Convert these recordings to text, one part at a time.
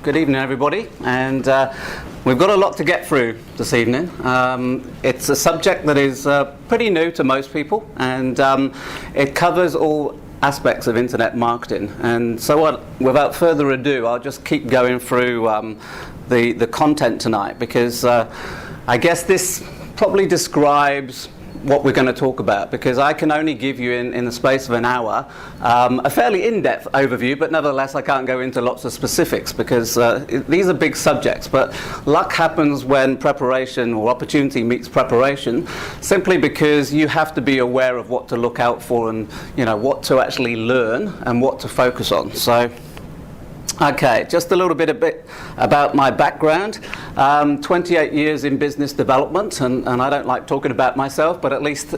Good evening, everybody, and we've got a lot to get through this evening. It's a subject that is pretty new to most people, and it covers all aspects of internet marketing. And so without further ado, I'll just keep going through the content tonight, because I guess this probably describes what we're going to talk about, because I can only give you in the space of an hour a fairly in-depth overview, but nevertheless I can't go into lots of specifics, because these are big subjects. But luck happens when preparation or opportunity meets preparation, simply because you have to be aware of what to look out for, and what to actually learn and what to focus on. So okay, just a little bit about my background. 28 years in business development, and I don't like talking about myself, but at least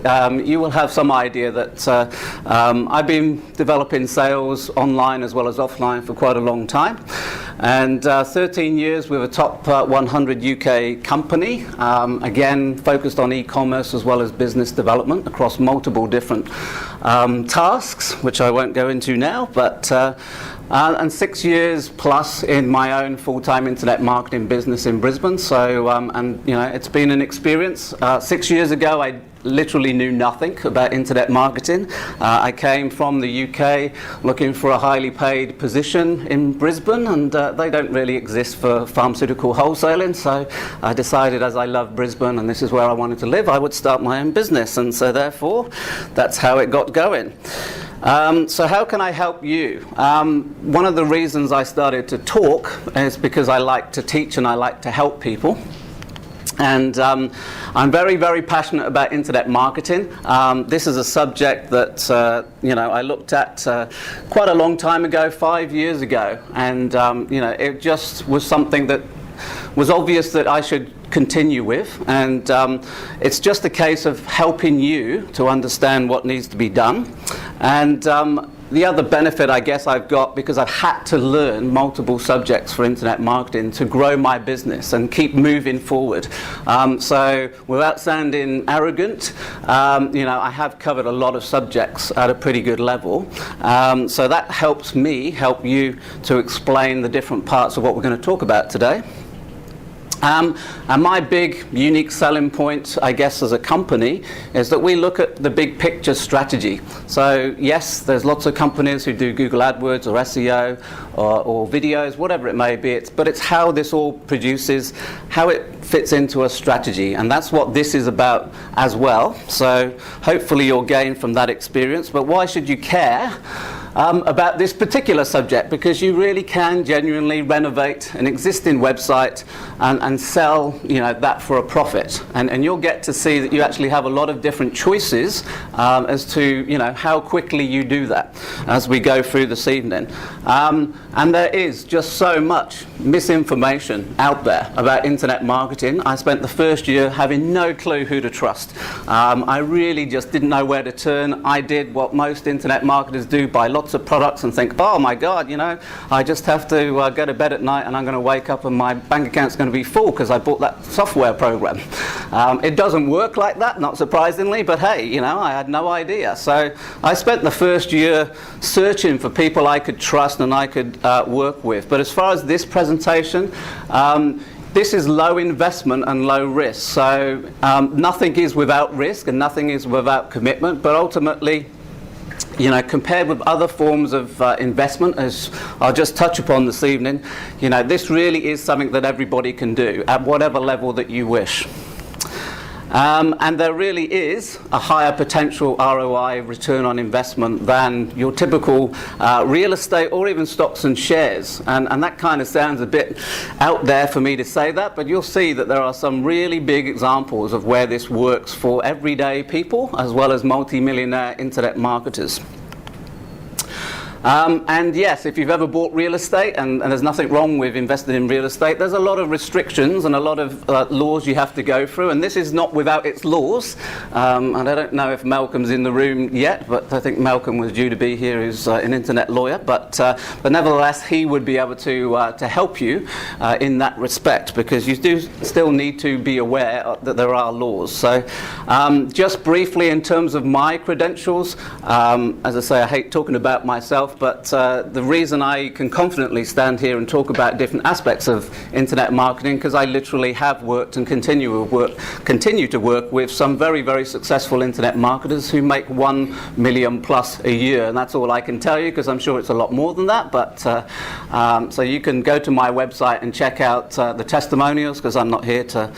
you will have some idea that I've been developing sales online as well as offline for quite a long time. And 13 years with a top 100 UK company, again focused on e-commerce as well as business development across multiple different tasks, which I won't go into now, but and 6 years plus in my own full-time internet marketing business in Brisbane. So, it's been an experience. 6 years ago, I literally knew nothing about internet marketing. I came from the UK looking for a highly paid position in Brisbane, and they don't really exist for pharmaceutical wholesaling. So I decided, as I love Brisbane and this is where I wanted to live, I would start my own business, and so therefore that's how it got going. So how can I help you? One of the reasons I started to talk is because I like to teach and I like to help people. And I'm very, very passionate about internet marketing. This is a subject that I looked at quite a long time ago, 5 years ago, and it just was something that was obvious that I should continue with, and it's just a case of helping you to understand what needs to be done. And the other benefit I guess I've got, because I've had to learn multiple subjects for internet marketing to grow my business and keep moving forward. So without sounding arrogant, I have covered a lot of subjects at a pretty good level. So that helps me help you to explain the different parts of what we're going to talk about today. And my big unique selling point, I guess, as a company is that we look at the big picture strategy. So yes, there's lots of companies who do Google AdWords or SEO or videos, whatever it may be, but it's how this all produces, how it fits into a strategy, and that's what this is about as well. So hopefully you'll gain from that experience. But why should you care about this particular subject? Because you really can genuinely renovate an existing website and sell that for a profit, and you'll get to see that you actually have a lot of different choices as to how quickly you do that as we go through this evening. And there is just so much misinformation out there about internet marketing. I spent the first year having no clue who to trust. I really just didn't know where to turn. I did what most internet marketers do, buy lots of products and think, oh my God, I just have to go to bed at night and I'm going to wake up and my bank account's going to be full because I bought that software program. It doesn't work like that, not surprisingly, but hey, I had no idea. So I spent the first year searching for people I could trust and I could work with. But as far as this presentation, this is low investment and low risk. So nothing is without risk and nothing is without commitment, but ultimately, compared with other forms of investment, as I'll just touch upon this evening, this really is something that everybody can do at whatever level that you wish. And there really is a higher potential ROI, return on investment, than your typical real estate or even stocks and shares. And that kind of sounds a bit out there for me to say that, but you'll see that there are some really big examples of where this works for everyday people as well as multi-millionaire internet marketers. And yes, if you've ever bought real estate, and there's nothing wrong with investing in real estate, there's a lot of restrictions and a lot of laws you have to go through, and this is not without its laws. And I don't know if Malcolm's in the room yet, but I think Malcolm was due to be here. He's an internet lawyer, but nevertheless, he would be able to help you in that respect, because you do still need to be aware that there are laws. So just briefly, in terms of my credentials, as I say, I hate talking about myself. myself, but the reason I can confidently stand here and talk about different aspects of internet marketing, because I literally have worked and continue to work with some very, very successful internet marketers who make 1 million plus a year, and that's all I can tell you, because I'm sure it's a lot more than that. But so you can go to my website and check out the testimonials, because I'm not here to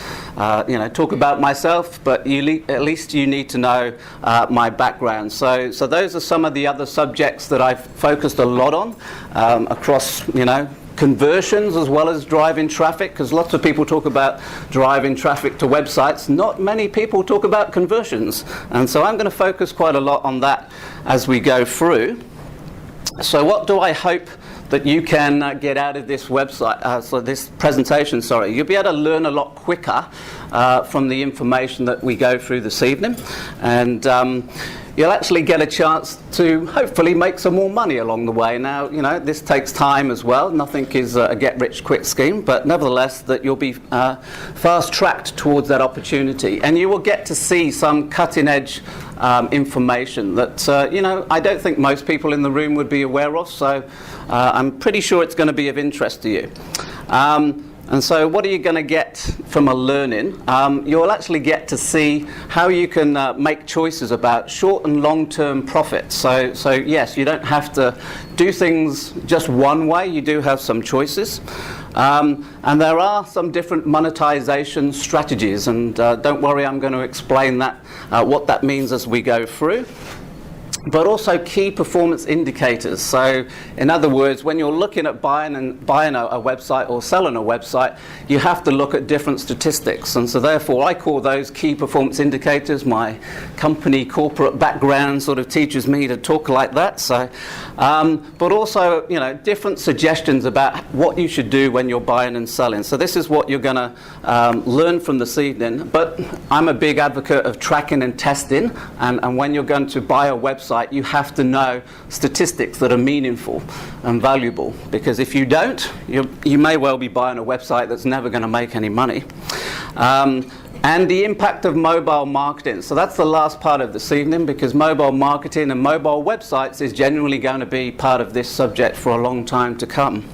talk about myself, but at least you need to know my background. So those are some of the other subjects that I've focused a lot on across, conversions as well as driving traffic, because lots of people talk about driving traffic to websites. Not many people talk about conversions, and so I'm going to focus quite a lot on that as we go through. So what do I hope that you can get out of this website, this presentation, You'll be able to learn a lot quicker from the information that we go through this evening, and you'll actually get a chance to hopefully make some more money along the way. Now, this takes time as well. Nothing is a get-rich-quick scheme, but nevertheless, that you'll be fast-tracked towards that opportunity, and you will get to see some cutting-edge information that I don't think most people in the room would be aware of. So I'm pretty sure it's going to be of interest to you. And so what are you going to get from a learning? You'll actually get to see how you can make choices about short and long-term profits. So yes, you don't have to do things just one way. You do have some choices. And there are some different monetization strategies. And don't worry, I'm going to explain that, what that means as we go through. But also key performance indicators. So in other words, when you're looking at buying a website or selling a website, you have to look at different statistics. And so therefore I call those key performance indicators. My company corporate background sort of teaches me to talk like that. So, but also, different suggestions about what you should do when you're buying and selling. So this is what you're going to learn from this evening. But I'm a big advocate of tracking and testing. And when you're going to buy a website, you have to know statistics that are meaningful and valuable, because if you don't, you may well be buying a website that's never going to make any money. And the impact of mobile marketing. So that's the last part of this evening, because mobile marketing and mobile websites is generally going to be part of this subject for a long time to come.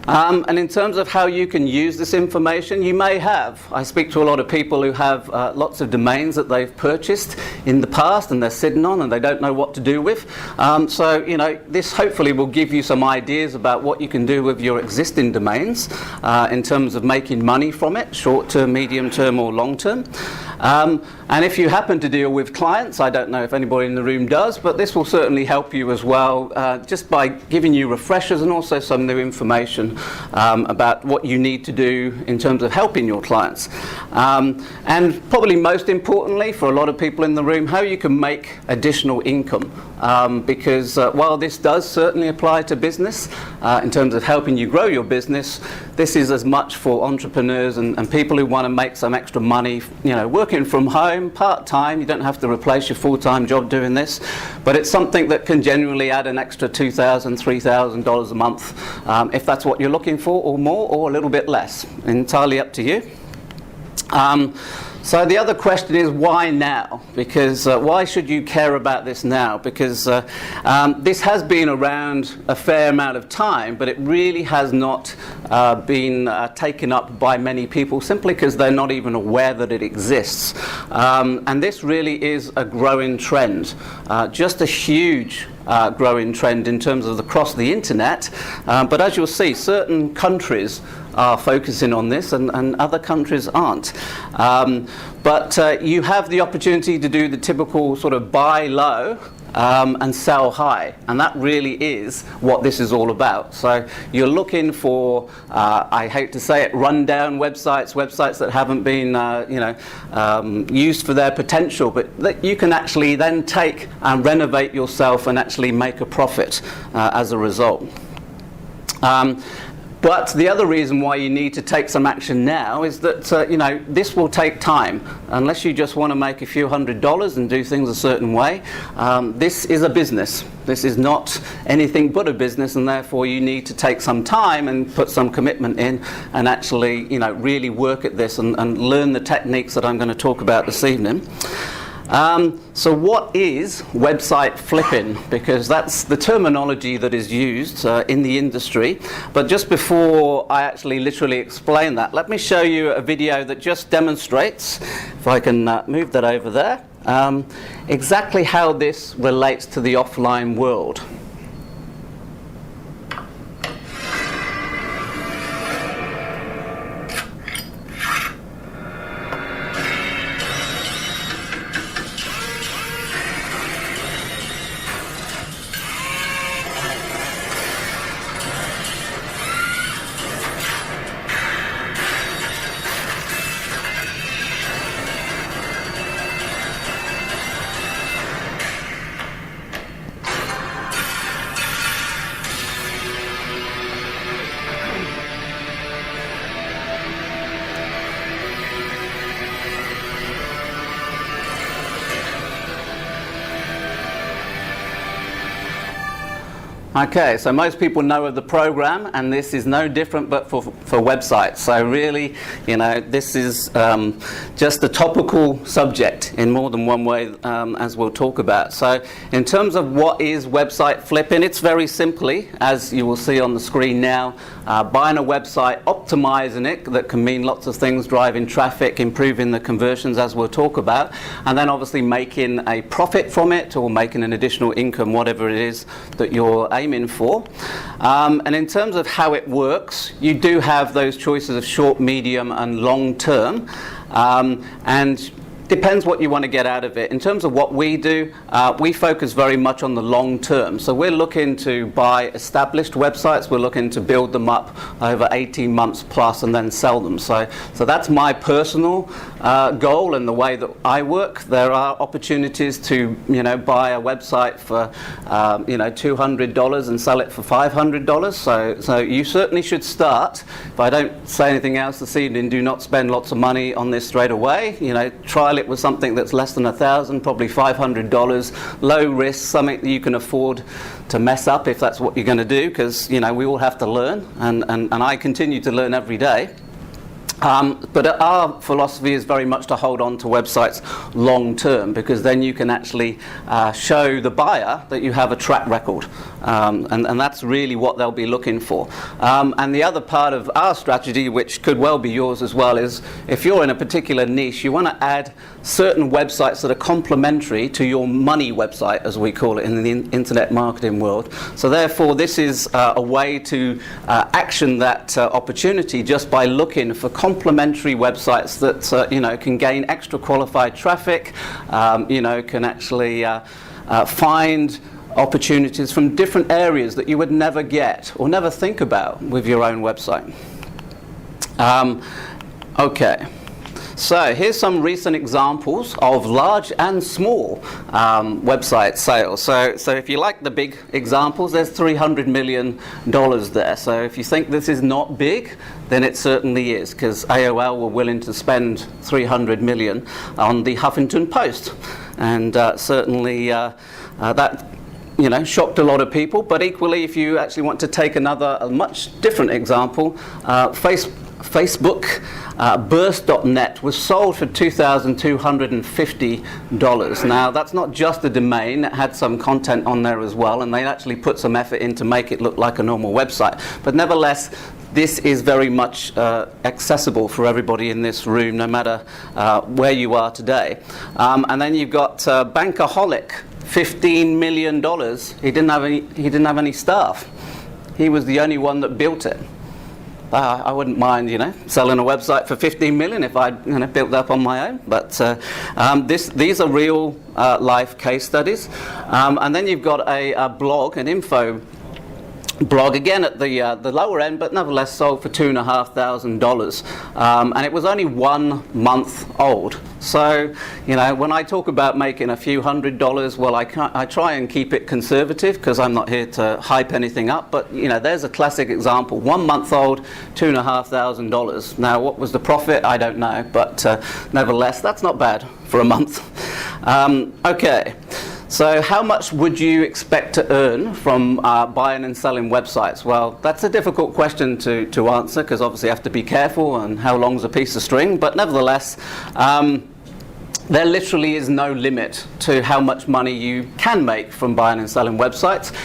And in terms of how you can use this information, I speak to a lot of people who have lots of domains that they've purchased in the past and they're sitting on and they don't know what to do with. So this hopefully will give you some ideas about what you can do with your existing domains in terms of making money from it, short term, medium term or long term. And if you happen to deal with clients, I don't know if anybody in the room does, but this will certainly help you as well, just by giving you refreshers and also some new information about what you need to do in terms of helping your clients. And probably most importantly for a lot of people in the room, how you can make additional income. Because while this does certainly apply to business, in terms of helping you grow your business, this is as much for entrepreneurs and people who want to make some extra money, working from home, part-time. You don't have to replace your full-time job doing this, but it's something that can generally add an extra $2,000, $3,000 a month, if that's what you're looking for, or more, or a little bit less. Entirely up to you. So the other question is, why now? Because why should you care about this now? Because this has been around a fair amount of time, but it really has not been taken up by many people, simply because they're not even aware that it exists. And this really is a growing trend, just a huge growing trend in terms of across the internet. But as you'll see, certain countries are focusing on this and other countries aren't. But you have the opportunity to do the typical sort of buy low and sell high, and that really is what this is all about. So you're looking for, I hate to say it, rundown websites that haven't been used for their potential, but that you can actually then take and renovate yourself and actually make a profit as a result. But the other reason why you need to take some action now is that this will take time. Unless you just want to make a few $100s and do things a certain way, this is a business. This is not anything but a business, and therefore you need to take some time and put some commitment in and actually really work at this and learn the techniques that I'm going to talk about this evening. So what is website flipping? Because that's the terminology that is used in the industry. But just before I actually literally explain that, let me show you a video that just demonstrates, if I can move that over there, exactly how this relates to the offline world. Okay, so most people know of the program, and this is no different but for websites. So really, you know, this is just a topical subject in more than one way, as we'll talk about. So in terms of what is website flipping, it's very simply, as you will see on the screen now, buying a website, optimizing it, that can mean lots of things, driving traffic, improving the conversions, as we'll talk about, and then obviously making a profit from it or making an additional income, whatever it is that you're aiming for. And in terms of how it works, you do have those choices of short, medium and long term, and depends what you want to get out of it. In terms of what we do, we focus very much on the long term. So we're looking to buy established websites, we're looking to build them up over 18 months plus and then sell them. So that's my personal goal and the way that I work. There are opportunities to, you know, buy a website for $200 and sell it for $500. So you certainly should start. If I don't say anything else this evening, do not spend lots of money on this straight away. You know, try it with something that's less than $1,000, probably $500, low risk, something that you can afford to mess up if that's what you're going to do, because, you know, we all have to learn, and I continue to learn every day. But our philosophy is very much to hold on to websites long term, because then you can actually show the buyer that you have a track record, and that's really what they'll be looking for. And the other part of our strategy, which could well be yours as well, is if you're in a particular niche, you want to add certain websites that are complementary to your money website, as we call it in the internet marketing world. So therefore this is a way to action that opportunity just by looking for complementary websites that can gain extra qualified traffic, can actually find opportunities from different areas that you would never get or never think about with your own website. Okay. So here's some recent examples of large and small website sales. So if you like the big examples, there's $300 million there. So if you think this is not big, then it certainly is, because AOL were willing to spend $300 million on the Huffington Post. And certainly that shocked a lot of people. But equally, if you actually want to take a much different example, Facebook Burst.net was sold for $2,250. Now that's not just a domain, it had some content on there as well, and they actually put some effort in to make it look like a normal website. But nevertheless, this is very much accessible for everybody in this room, no matter where you are today. And then you've got Bankaholic, $15 million. He didn't have any staff. He was the only one that built it. I wouldn't mind, selling a website for $15 million if I'd built that up on my own. But these are real life case studies. And then you've got a blog, an info blog, again at the lower end, but nevertheless sold for $2,500, and it was only 1 month old. So when I talk about making a few $100s, well, I try and keep it conservative, because I'm not here to hype anything up. But there's a classic example: 1 month old, $2,500. Now, what was the profit? I don't know, but nevertheless, that's not bad for a month. Okay. So how much would you expect to earn from buying and selling websites? Well, that's a difficult question to answer, because obviously you have to be careful, and how long's a piece of string. But nevertheless, there literally is no limit to how much money you can make from buying and selling websites.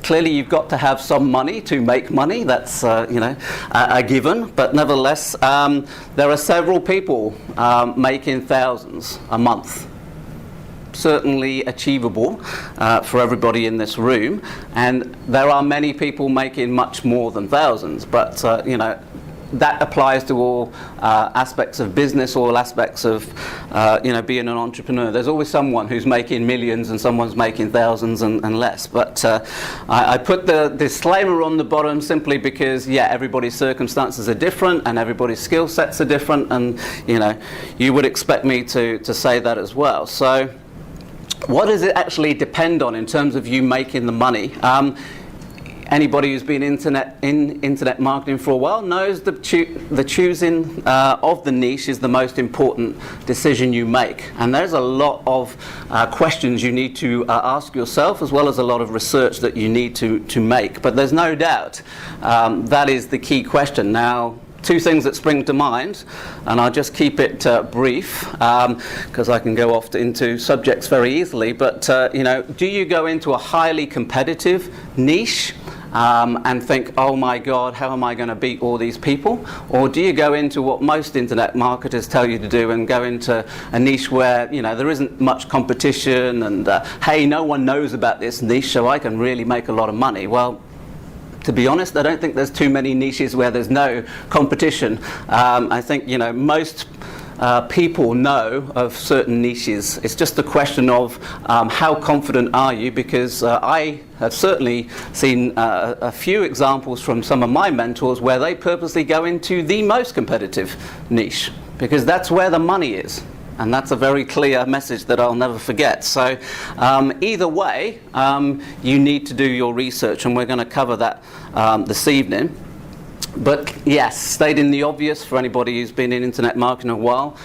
Clearly, you've got to have some money to make money. That's a given. But nevertheless, there are several people making thousands a month. Certainly achievable for everybody in this room, and there are many people making much more than thousands. But that applies to all aspects of business, all aspects of being an entrepreneur. There's always someone who's making millions and someone's making thousands and less. But I put the disclaimer on the bottom simply because, everybody's circumstances are different and everybody's skill sets are different, and you would expect me to say that as well. So what does it actually depend on in terms of you making the money? Anybody who's been in internet marketing for a while knows the choosing of the niche is the most important decision you make. And there's a lot of questions you need to ask yourself, as well as a lot of research that you need to make. But there's no doubt that is the key question. Now, two things that spring to mind, and I'll just keep it brief because I can go off into subjects very easily. But do you go into a highly competitive niche and think, oh my God, how am I going to beat all these people? Or do you go into what most internet marketers tell you to do and go into a niche where there isn't much competition and hey, no one knows about this niche, so I can really make a lot of money? Well, to be honest, I don't think there's too many niches where there's no competition. I think most people know of certain niches. It's just a question of how confident are you, because I have certainly seen a few examples from some of my mentors where they purposely go into the most competitive niche because that's where the money is. And that's a very clear message that I'll never forget. So either way, you need to do your research, and we're going to cover that this evening. But yes, stating the obvious for anybody who's been in internet marketing a while,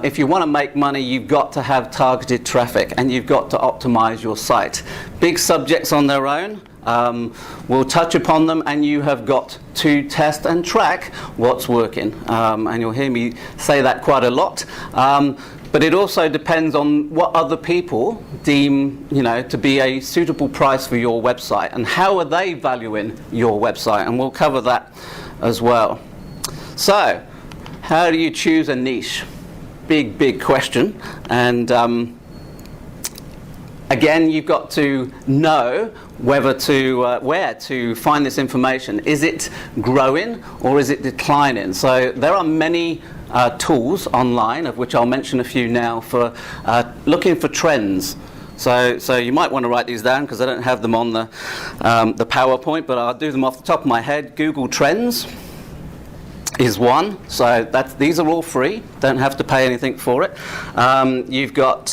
if you want to make money, you've got to have targeted traffic and you've got to optimize your site. Big subjects on their own. We'll touch upon them, and you have got to test and track what's working. And you'll hear me say that quite a lot. But it also depends on what other people deem, to be a suitable price for your website, and how are they valuing your website, and we'll cover that as well. So, how do you choose a niche? Big question, and again, you've got to know where to find this information. Is it growing or is it declining? So there are many tools online, of which I'll mention a few now, for looking for trends. So you might want to write these down because I don't have them on the PowerPoint, but I'll do them off the top of my head. Google Trends is one. So these are all free. Don't have to pay anything for it. You've got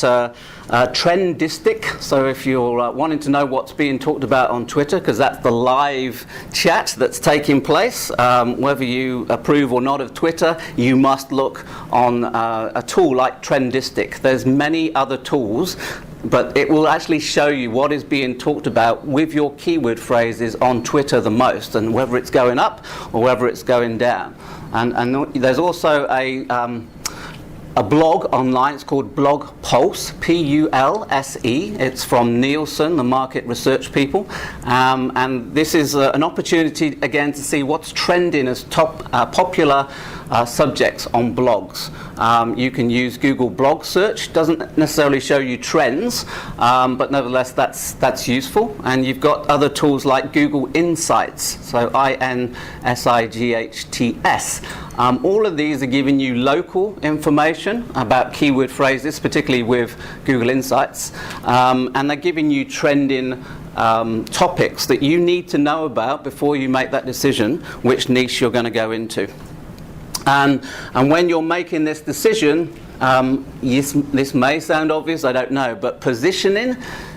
Trendistic. So if you're wanting to know what's being talked about on Twitter, because that's the live chat that's taking place, whether you approve or not of Twitter, you must look on a tool like Trendistic. There's many other tools, but it will actually show you what is being talked about with your keyword phrases on Twitter the most, and whether it's going up or whether it's going down. And there's also a blog online. It's called Blog Pulse, P-U-L-S-E. It's from Nielsen, the market research people. And this is an opportunity, again, to see what's trending as top popular subjects on blogs. You can use Google Blog Search. Doesn't necessarily show you trends, but nevertheless, that's useful. And you've got other tools like Google Insights, so I-N-S-I-G-H-T-S. All of these are giving you local information about keyword phrases, particularly with Google Insights, and they're giving you trending topics that you need to know about before you make that decision which niche you're going to go into. And when you're making this decision, yes, this may sound obvious, I don't know, but positioning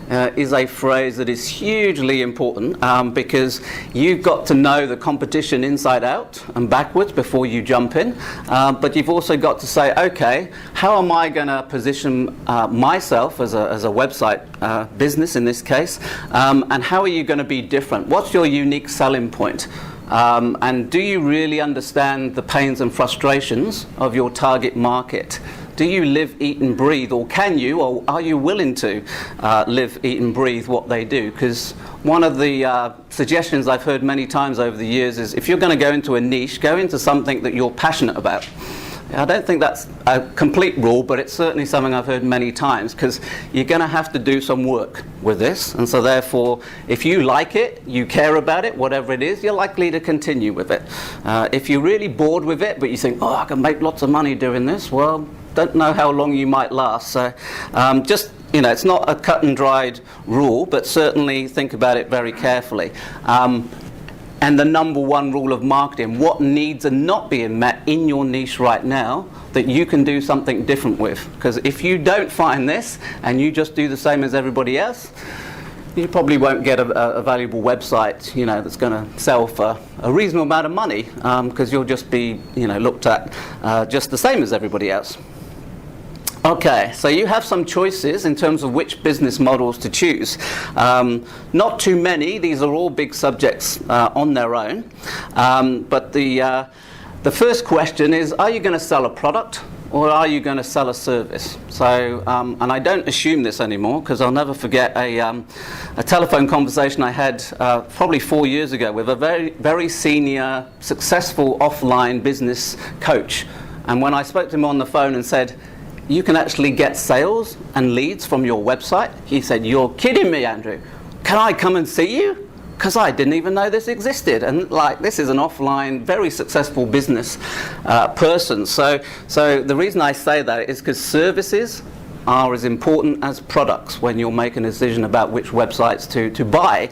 is a phrase that is hugely important because you've got to know the competition inside out and backwards before you jump in. But you've also got to say, okay, how am I going to position myself as a website business in this case, and how are you going to be different? What's your unique selling point? And do you really understand the pains and frustrations of your target market? Do you live, eat and breathe, or can you, or are you willing to live, eat and breathe what they do? Because one of the suggestions I've heard many times over the years is, if you're going to go into a niche, go into something that you're passionate about. I don't think that's a complete rule, but it's certainly something I've heard many times, because you're going to have to do some work with this, and so therefore, if you like it, you care about it, whatever it is, you're likely to continue with it. If you're really bored with it, but you think, oh, I can make lots of money doing this, well, don't know how long you might last. So just, it's not a cut and dried rule, but certainly think about it very carefully. And the number one rule of marketing, what needs are not being met in your niche right now that you can do something different with. Because if you don't find this and you just do the same as everybody else, you probably won't get a valuable website, that's going to sell for a reasonable amount of money, because you'll just be, looked at just the same as everybody else. Okay, so you have some choices in terms of which business models to choose. Not too many. These are all big subjects on their own. But the first question is, are you going to sell a product or are you going to sell a service? So, and I don't assume this anymore, because I'll never forget a telephone conversation I had probably 4 years ago with a very, very senior, successful offline business coach. And when I spoke to him on the phone and said, you can actually get sales and leads from your website, he said, you're kidding me, Andrew. Can I come and see you? Because I didn't even know this existed. And this is an offline, very successful business person. So the reason I say that is because services are as important as products when you're making a decision about which websites to buy,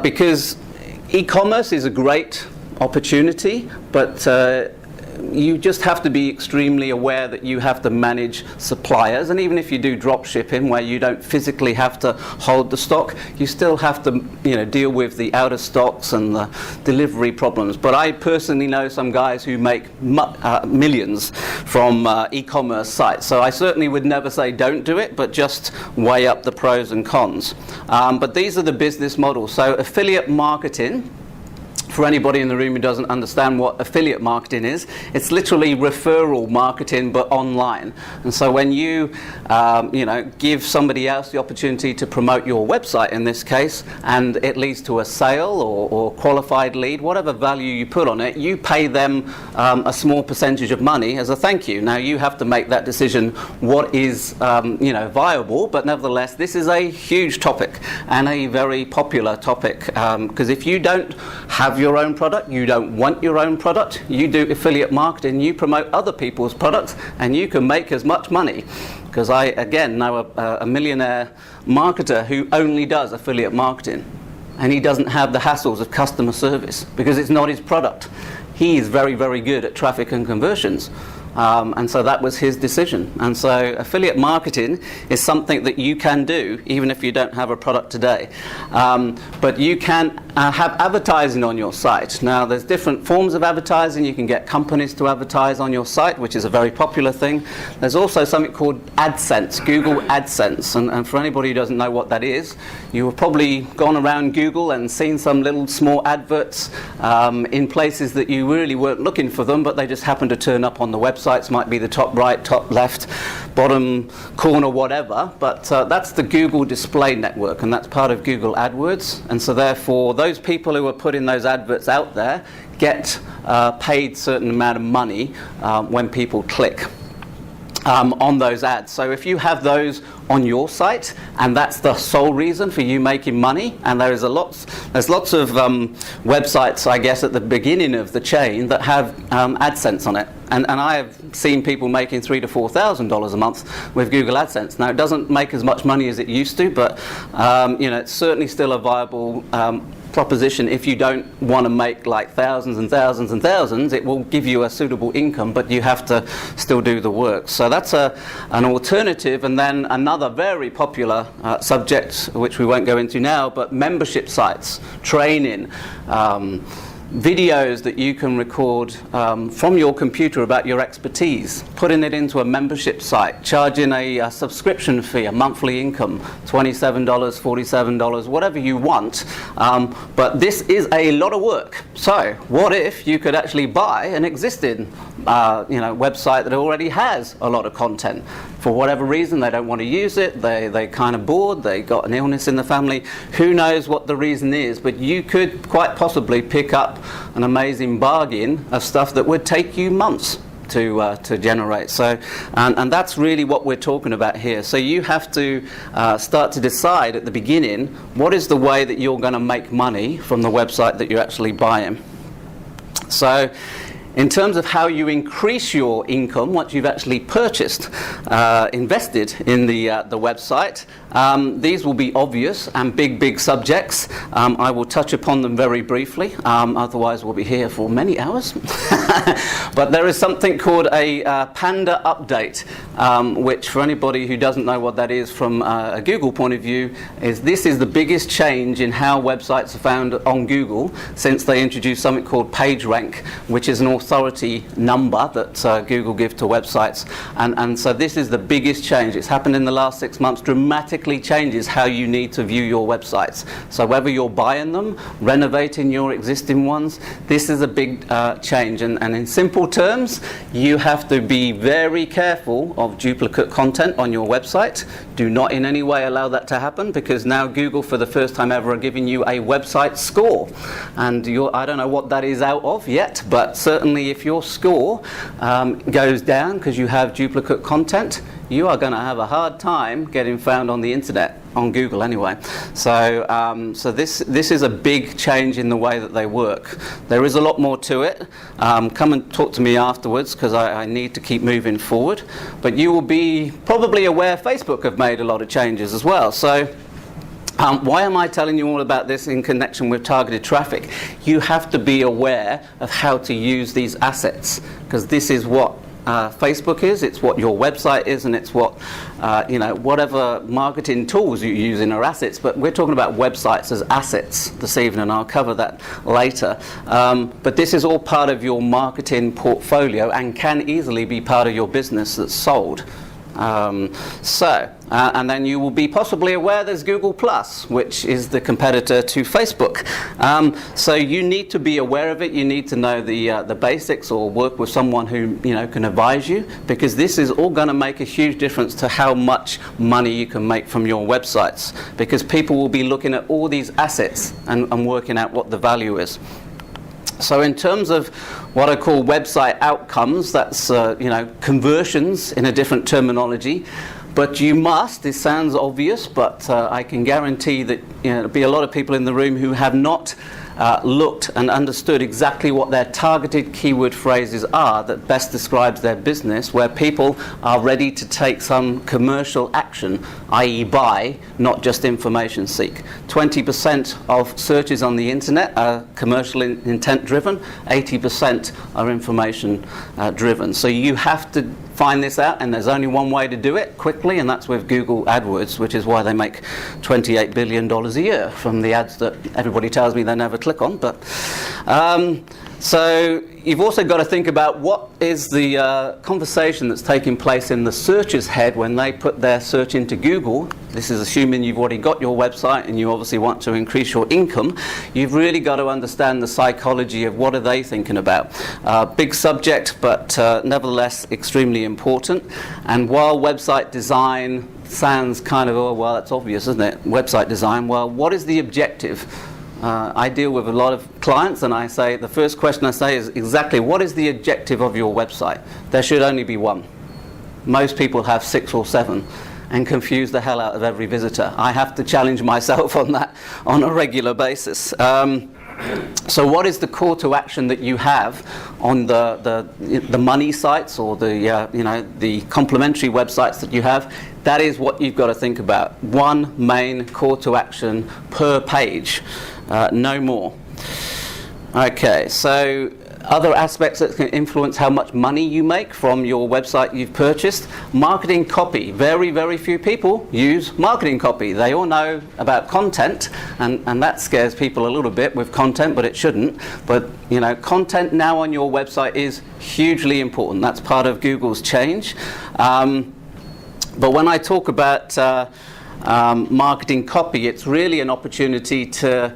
because e-commerce is a great opportunity, but you just have to be extremely aware that you have to manage suppliers, and even if you do drop shipping where you don't physically have to hold the stock, you still have to deal with the out of stocks and the delivery problems. But I personally know some guys who make millions from e-commerce sites, so I certainly would never say don't do it, but just weigh up the pros and cons. But these are the business models. So affiliate marketing, for anybody in the room who doesn't understand what affiliate marketing is, it's literally referral marketing but online. And so when you give somebody else the opportunity to promote your website in this case, and it leads to a sale or qualified lead, whatever value you put on it, you pay them a small percentage of money as a thank you. Now you have to make that decision what is viable, but nevertheless this is a huge topic and a very popular topic, because if you don't have your own product, you don't want your own product, you do affiliate marketing, you promote other people's products, and you can make as much money. Because I, again, know a millionaire marketer who only does affiliate marketing, and he doesn't have the hassles of customer service because it's not his product. He is very, very good at traffic and conversions. And so that was his decision. And so affiliate marketing is something that you can do even if you don't have a product today. But you can have advertising on your site. Now there's different forms of advertising. You can get companies to advertise on your site, which is a very popular thing. There's also something called AdSense, Google AdSense. And for anybody who doesn't know what that is, you have probably gone around Google and seen some little small adverts in places that you really weren't looking for them, but they just happen to turn up on the website. Might be the top right, top left, bottom corner, whatever, but that's the Google Display Network, and that's part of Google AdWords. And so therefore those people who are putting those adverts out there get paid a certain amount of money when people click on those ads. So if you have those on your site and that's the sole reason for you making money, and there's lots of websites, I guess, at the beginning of the chain that have AdSense on it, and I have seen people making $3,000 to $4,000 a month with Google AdSense. Now it doesn't make as much money as it used to, but it's certainly still a viable proposition. If you don't want to make like thousands and thousands and thousands, it will give you a suitable income, but you have to still do the work. So that's an alternative. And then another very popular subject, which we won't go into now, but membership sites, training, videos that you can record from your computer about your expertise, putting it into a membership site, charging a subscription fee, a monthly income, $27, $47, whatever you want. But this is a lot of work. So what if you could actually buy an existing website that already has a lot of content. For whatever reason, they don't want to use it, they kind of bored, they got an illness in the family, who knows what the reason is, but you could quite possibly pick up an amazing bargain of stuff that would take you months to generate. So, and that's really what we're talking about here. So you have to start to decide at the beginning, what is the way that you're going to make money from the website that you're actually buying. So in terms of how you increase your income once you've actually purchased, invested in the website, these will be obvious and big subjects. I will touch upon them very briefly, otherwise we'll be here for many hours. But there is something called a Panda update, which for anybody who doesn't know what that is from a Google point of view, this is the biggest change in how websites are found on Google since they introduced something called PageRank, which is an authority number that Google give to websites. And so this is the biggest change. It's happened in the last 6 months, dramatically changes how you need to view your websites. So whether you're buying them, renovating your existing ones, this is a big change. And in simple terms, you have to be very careful of duplicate content on your website. Do not in any way allow that to happen, because now Google for the first time ever are giving you a website score. And I don't know what that is out of yet, but certainly if your score goes down because you have duplicate content, you are going to have a hard time getting found on the internet, on Google anyway. So, so this is a big change in the way that they work. There is a lot more to it. Come and talk to me afterwards, because I need to keep moving forward. But you will be probably aware Facebook have made a lot of changes as well. So why am I telling you all about this in connection with targeted traffic? You have to be aware of how to use these assets, because this is what Facebook is, it's what your website is, and it's what whatever marketing tools you use in are assets. But we're talking about websites as assets this evening, and I'll cover that later. But this is all part of your marketing portfolio and can easily be part of your business that's sold. And then you will be possibly aware there's Google+, which is the competitor to Facebook. So you need to be aware of it. You need to know the basics, or work with someone who can advise you, because this is all going to make a huge difference to how much money you can make from your websites, because people will be looking at all these assets and working out what the value is. So in terms of what I call website outcomes, that's conversions in a different terminology. But you must, this sounds obvious, but I can guarantee that there'll be a lot of people in the room who have not looked and understood exactly what their targeted keyword phrases are that best describes their business, where people are ready to take some commercial action, i.e. buy, not just information seek. 20% of searches on the internet are commercial intent driven, 80% are information driven. So you have to find this out, and there's only one way to do it quickly, and that's with Google AdWords, which is why they make $28 billion a year from the ads that everybody tells me they never click on. But so you've also got to think about what is the conversation that's taking place in the searcher's head when they put their search into Google. This is assuming you've already got your website and you obviously want to increase your income. You've really got to understand the psychology of what are they thinking about. Big subject, but nevertheless extremely important. And while website design sounds kind of, oh well, that's obvious, isn't it? Website design, well, what is the objective? I deal with a lot of clients, and I say, the first question I say is exactly, what is the objective of your website? There should only be one. Most people have 6 or 7 and confuse the hell out of every visitor. I have to challenge myself on that on a regular basis. So what is the call to action that you have on the money sites, or the complementary websites that you have? That is what you've got to think about. One main call to action per page, no more. Okay, so other aspects that can influence how much money you make from your website you've purchased. Marketing copy. Very, very few people use marketing copy. They all know about content, and that scares people a little bit with content, but it shouldn't. But content now on your website is hugely important. That's part of Google's change. But when I talk about marketing copy, it's really an opportunity to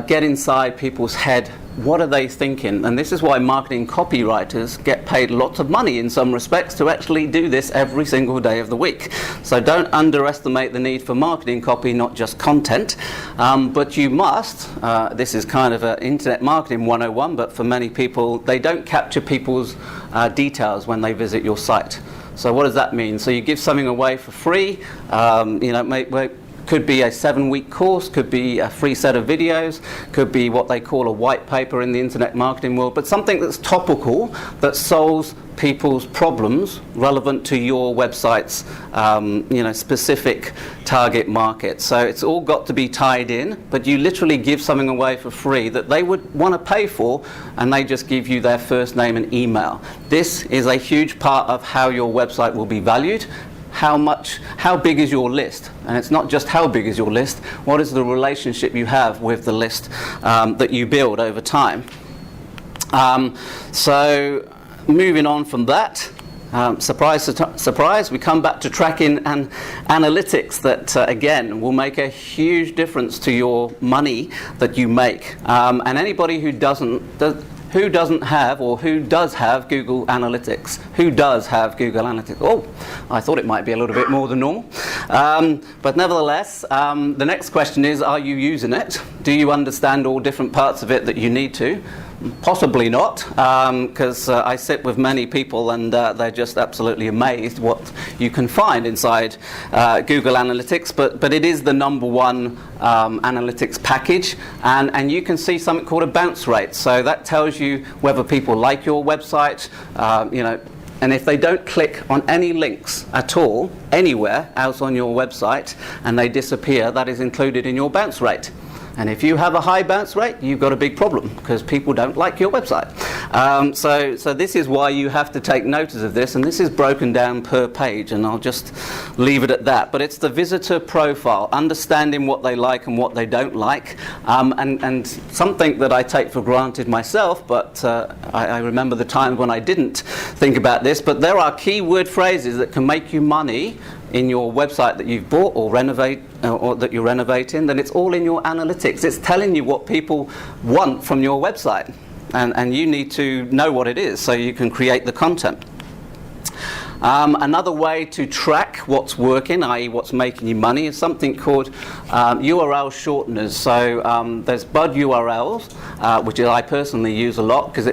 get inside people's head what are they thinking? And this is why marketing copywriters get paid lots of money in some respects to actually do this every single day of the week. So don't underestimate the need for marketing copy, not just content. But you must, this is kind of an internet marketing 101, but for many people, they don't capture people's details when they visit your site. So what does that mean? So you give something away for free, could be a 7-week course, could be a free set of videos, could be what they call a white paper in the internet marketing world, but something that's topical, that solves people's problems relevant to your website's specific target market. So it's all got to be tied in, but you literally give something away for free that they would want to pay for, and they just give you their first name and email. This is a huge part of how your website will be valued. How big is your list? And it's not just how big is your list, what is the relationship you have with the list that you build over time. So moving on from that, surprise, surprise, we come back to tracking and analytics that, again, will make a huge difference to your money that you make. And anybody who doesn't have, or who does have Google Analytics? Who does have Google Analytics? Oh, I thought it might be a little bit more than normal. But nevertheless, the next question is, are you using it? Do you understand all different parts of it that you need to? Possibly not, because I sit with many people and they're just absolutely amazed what you can find inside Google Analytics, but it is the number one analytics package, and you can see something called a bounce rate. So that tells you whether people like your website, and if they don't click on any links at all, anywhere else on your website, and they disappear, that is included in your bounce rate. And if you have a high bounce rate, you've got a big problem, because people don't like your website. So this is why you have to take notice of this, and this is broken down per page, and I'll just leave it at that. But it's the visitor profile, understanding what they like and what they don't like, and something that I take for granted myself, but I remember the times when I didn't think about this, but there are keyword phrases that can make you money in your website that you've bought or renovate, or that you're renovating. Then it's all in your analytics. It's telling you what people want from your website, and you need to know what it is so you can create the content. Another way to track what's working, i.e. what's making you money, is something called URL shorteners. So there's Bud URLs, which I personally use a lot, because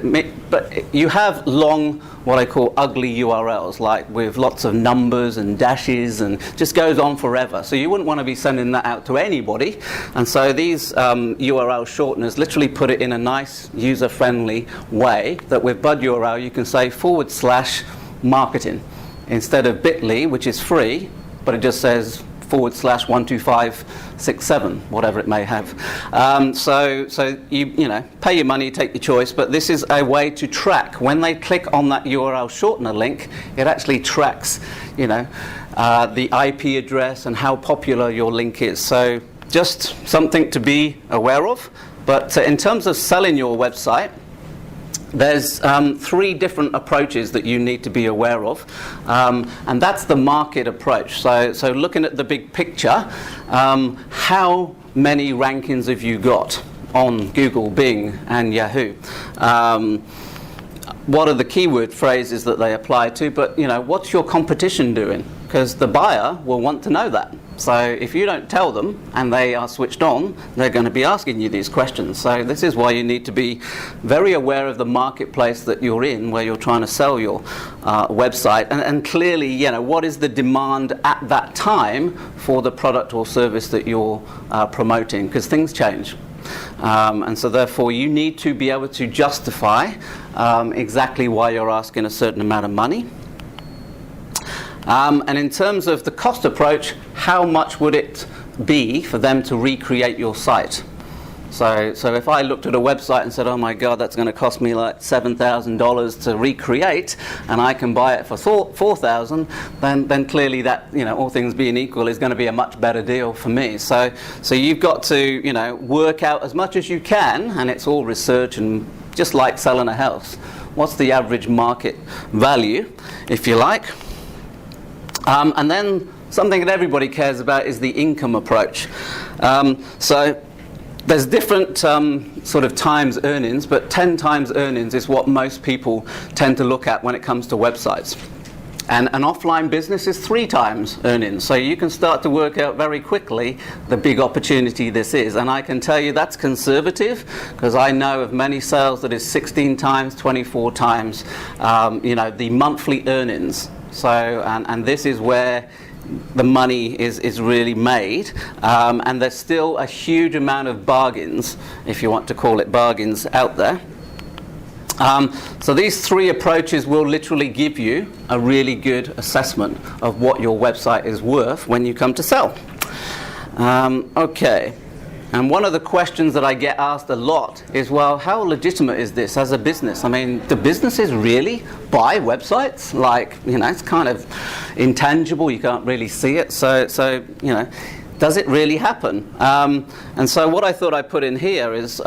but you have long, what I call ugly URLs, like with lots of numbers and dashes, and just goes on forever. So you wouldn't want to be sending that out to anybody. And so these URL shorteners literally put it in a nice, user-friendly way, that with Bud URL you can say /marketing. Instead of bit.ly, which is free, but it just says /12567, whatever it may have. So you pay your money, take your choice, but this is a way to track. When they click on that URL shortener link, it actually tracks, the IP address and how popular your link is. So just something to be aware of. But in terms of selling your website, there's 3 different approaches that you need to be aware of, and that's the market approach. So looking at the big picture, how many rankings have you got on Google, Bing, and Yahoo? What are the keyword phrases that they apply to? But what's your competition doing? Because the buyer will want to know that. So if you don't tell them and they are switched on, they're going to be asking you these questions. So this is why you need to be very aware of the marketplace that you're in, where you're trying to sell your website, and clearly, what is the demand at that time for the product or service that you're promoting, because things change. And so therefore you need to be able to justify exactly why you're asking a certain amount of money. And in terms of the cost approach, how much would it be for them to recreate your site? So if I looked at a website and said, oh my God, that's going to cost me like $7,000 to recreate, and I can buy it for $4,000, then clearly that, all things being equal, is going to be a much better deal for me. So you've got to, work out as much as you can, and it's all research, and just like selling a house. What's the average market value, if you like? And then something that everybody cares about is the income approach. So there's different sort of times earnings, but 10 times earnings is what most people tend to look at when it comes to websites. And an offline business is 3 times earnings. So you can start to work out very quickly the big opportunity this is. And I can tell you that's conservative, because I know of many sales that is 16 times, 24 times, the monthly earnings. So, and this is where the money is really made, and there's still a huge amount of bargains, if you want to call it bargains, out there. So these 3 approaches will literally give you a really good assessment of what your website is worth when you come to sell. Okay. And one of the questions that I get asked a lot is, well, how legitimate is this as a business? I mean, do businesses really buy websites? Like, it's kind of intangible, you can't really see it. So does it really happen? And so what I thought I'd put in here is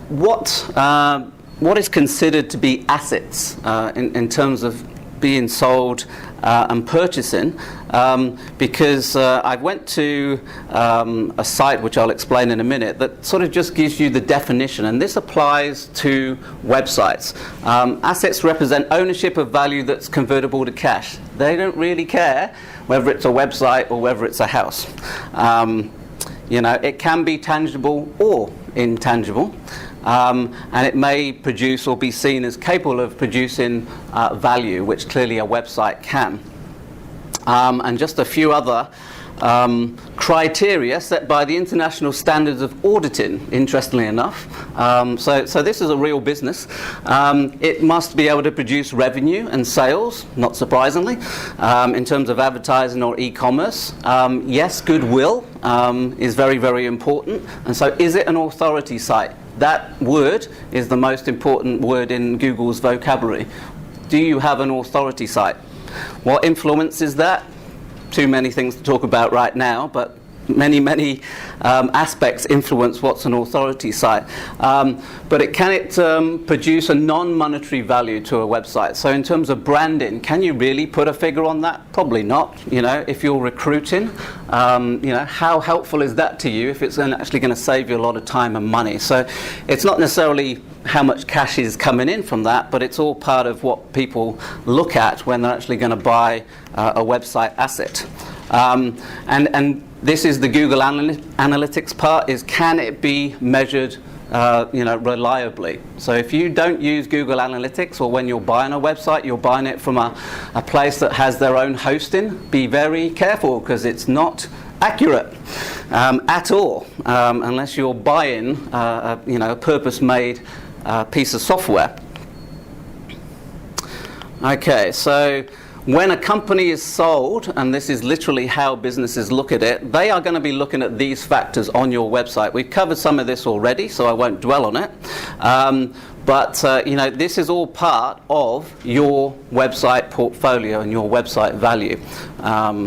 what is considered to be assets in terms of being sold and purchasing, because I went to a site which I'll explain in a minute that sort of just gives you the definition, and this applies to websites. Assets represent ownership of value that's convertible to cash. They don't really care whether it's a website or whether it's a house. It can be tangible or intangible. And it may produce or be seen as capable of producing value, which clearly a website can. And just a few other criteria set by the international standards of auditing, interestingly enough. So this is a real business. It must be able to produce revenue and sales, not surprisingly, in terms of advertising or e-commerce. Yes, goodwill is very, very important. And so is it an authority site? That word is the most important word in Google's vocabulary. Do you have an authority site? What influences that? Too many things to talk about right now, but many aspects influence what's an authority site. But can it produce a non-monetary value to a website? So in terms of branding, can you really put a figure on that? Probably not. If you're recruiting, how helpful is that to you if it's actually going to save you a lot of time and money? So it's not necessarily how much cash is coming in from that, but it's all part of what people look at when they're actually going to buy a website asset. And this is the Google Analytics part, is can it be measured reliably? So if you don't use Google Analytics, or when you're buying a website, you're buying it from a place that has their own hosting, be very careful, because it's not accurate at all, unless you're buying a purpose-made piece of software. Okay, so when a company is sold, and this is literally how businesses look at it, they are going to be looking at these factors on your website. We've covered some of this already, so I won't dwell on it. But this is all part of your website portfolio and your website value.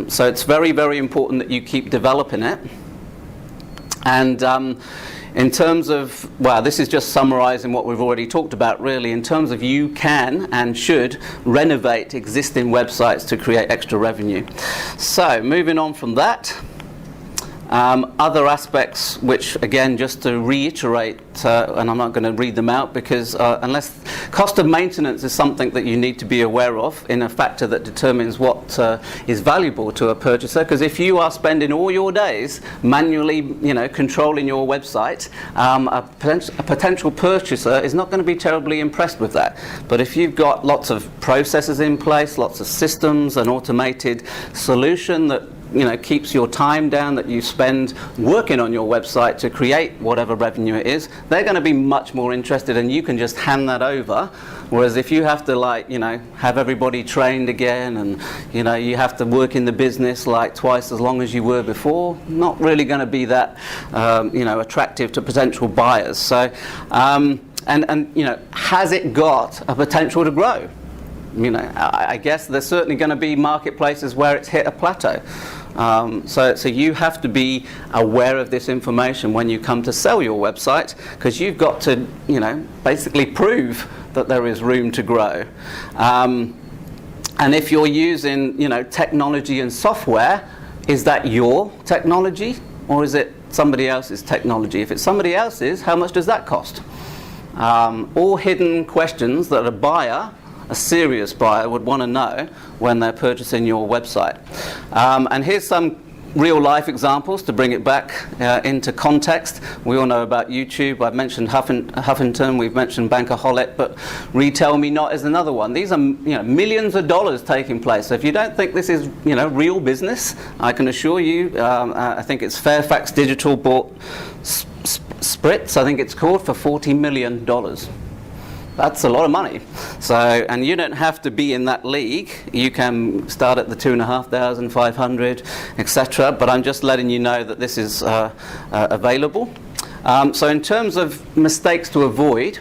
So it's very, very important that you keep developing it. And in terms of, this is just summarizing what we've already talked about, really. In terms of, you can and should renovate existing websites to create extra revenue. So moving on from that, other aspects which, again, just to reiterate, and I'm not going to read them out, because unless cost of maintenance is something that you need to be aware of in a factor that determines what is valuable to a purchaser. Because if you are spending all your days manually controlling your website, a potential purchaser is not going to be terribly impressed with that. But if you've got lots of processes in place, lots of systems, an automated solution that keeps your time down, that you spend working on your website to create whatever revenue it is, they're going to be much more interested, and you can just hand that over. Whereas if you have to have everybody trained again, and you have to work in the business like twice as long as you were before, not really going to be that attractive to potential buyers. So has it got a potential to grow? I guess there's certainly going to be marketplaces where it's hit a plateau. So you have to be aware of this information when you come to sell your website, because you've got to, basically prove that there is room to grow. And if you're using, technology and software, is that your technology? or is it somebody else's technology? If it's somebody else's, how much does that cost? All hidden questions that a serious buyer would want to know when they're purchasing your website. And here's some real life examples to bring it back into context. We all know about YouTube. I've mentioned Huffington, we've mentioned Bankaholic, but Retail Me Not is another one. These are millions of dollars taking place. So if you don't think this is real business, I can assure you, I think it's Fairfax Digital bought Spritz, I think it's called, for $40 million. That's a lot of money. So, and you don't have to be in that league. You can start at the 2,500, 500, etc. But I'm just letting you know that this is available. So in terms of mistakes to avoid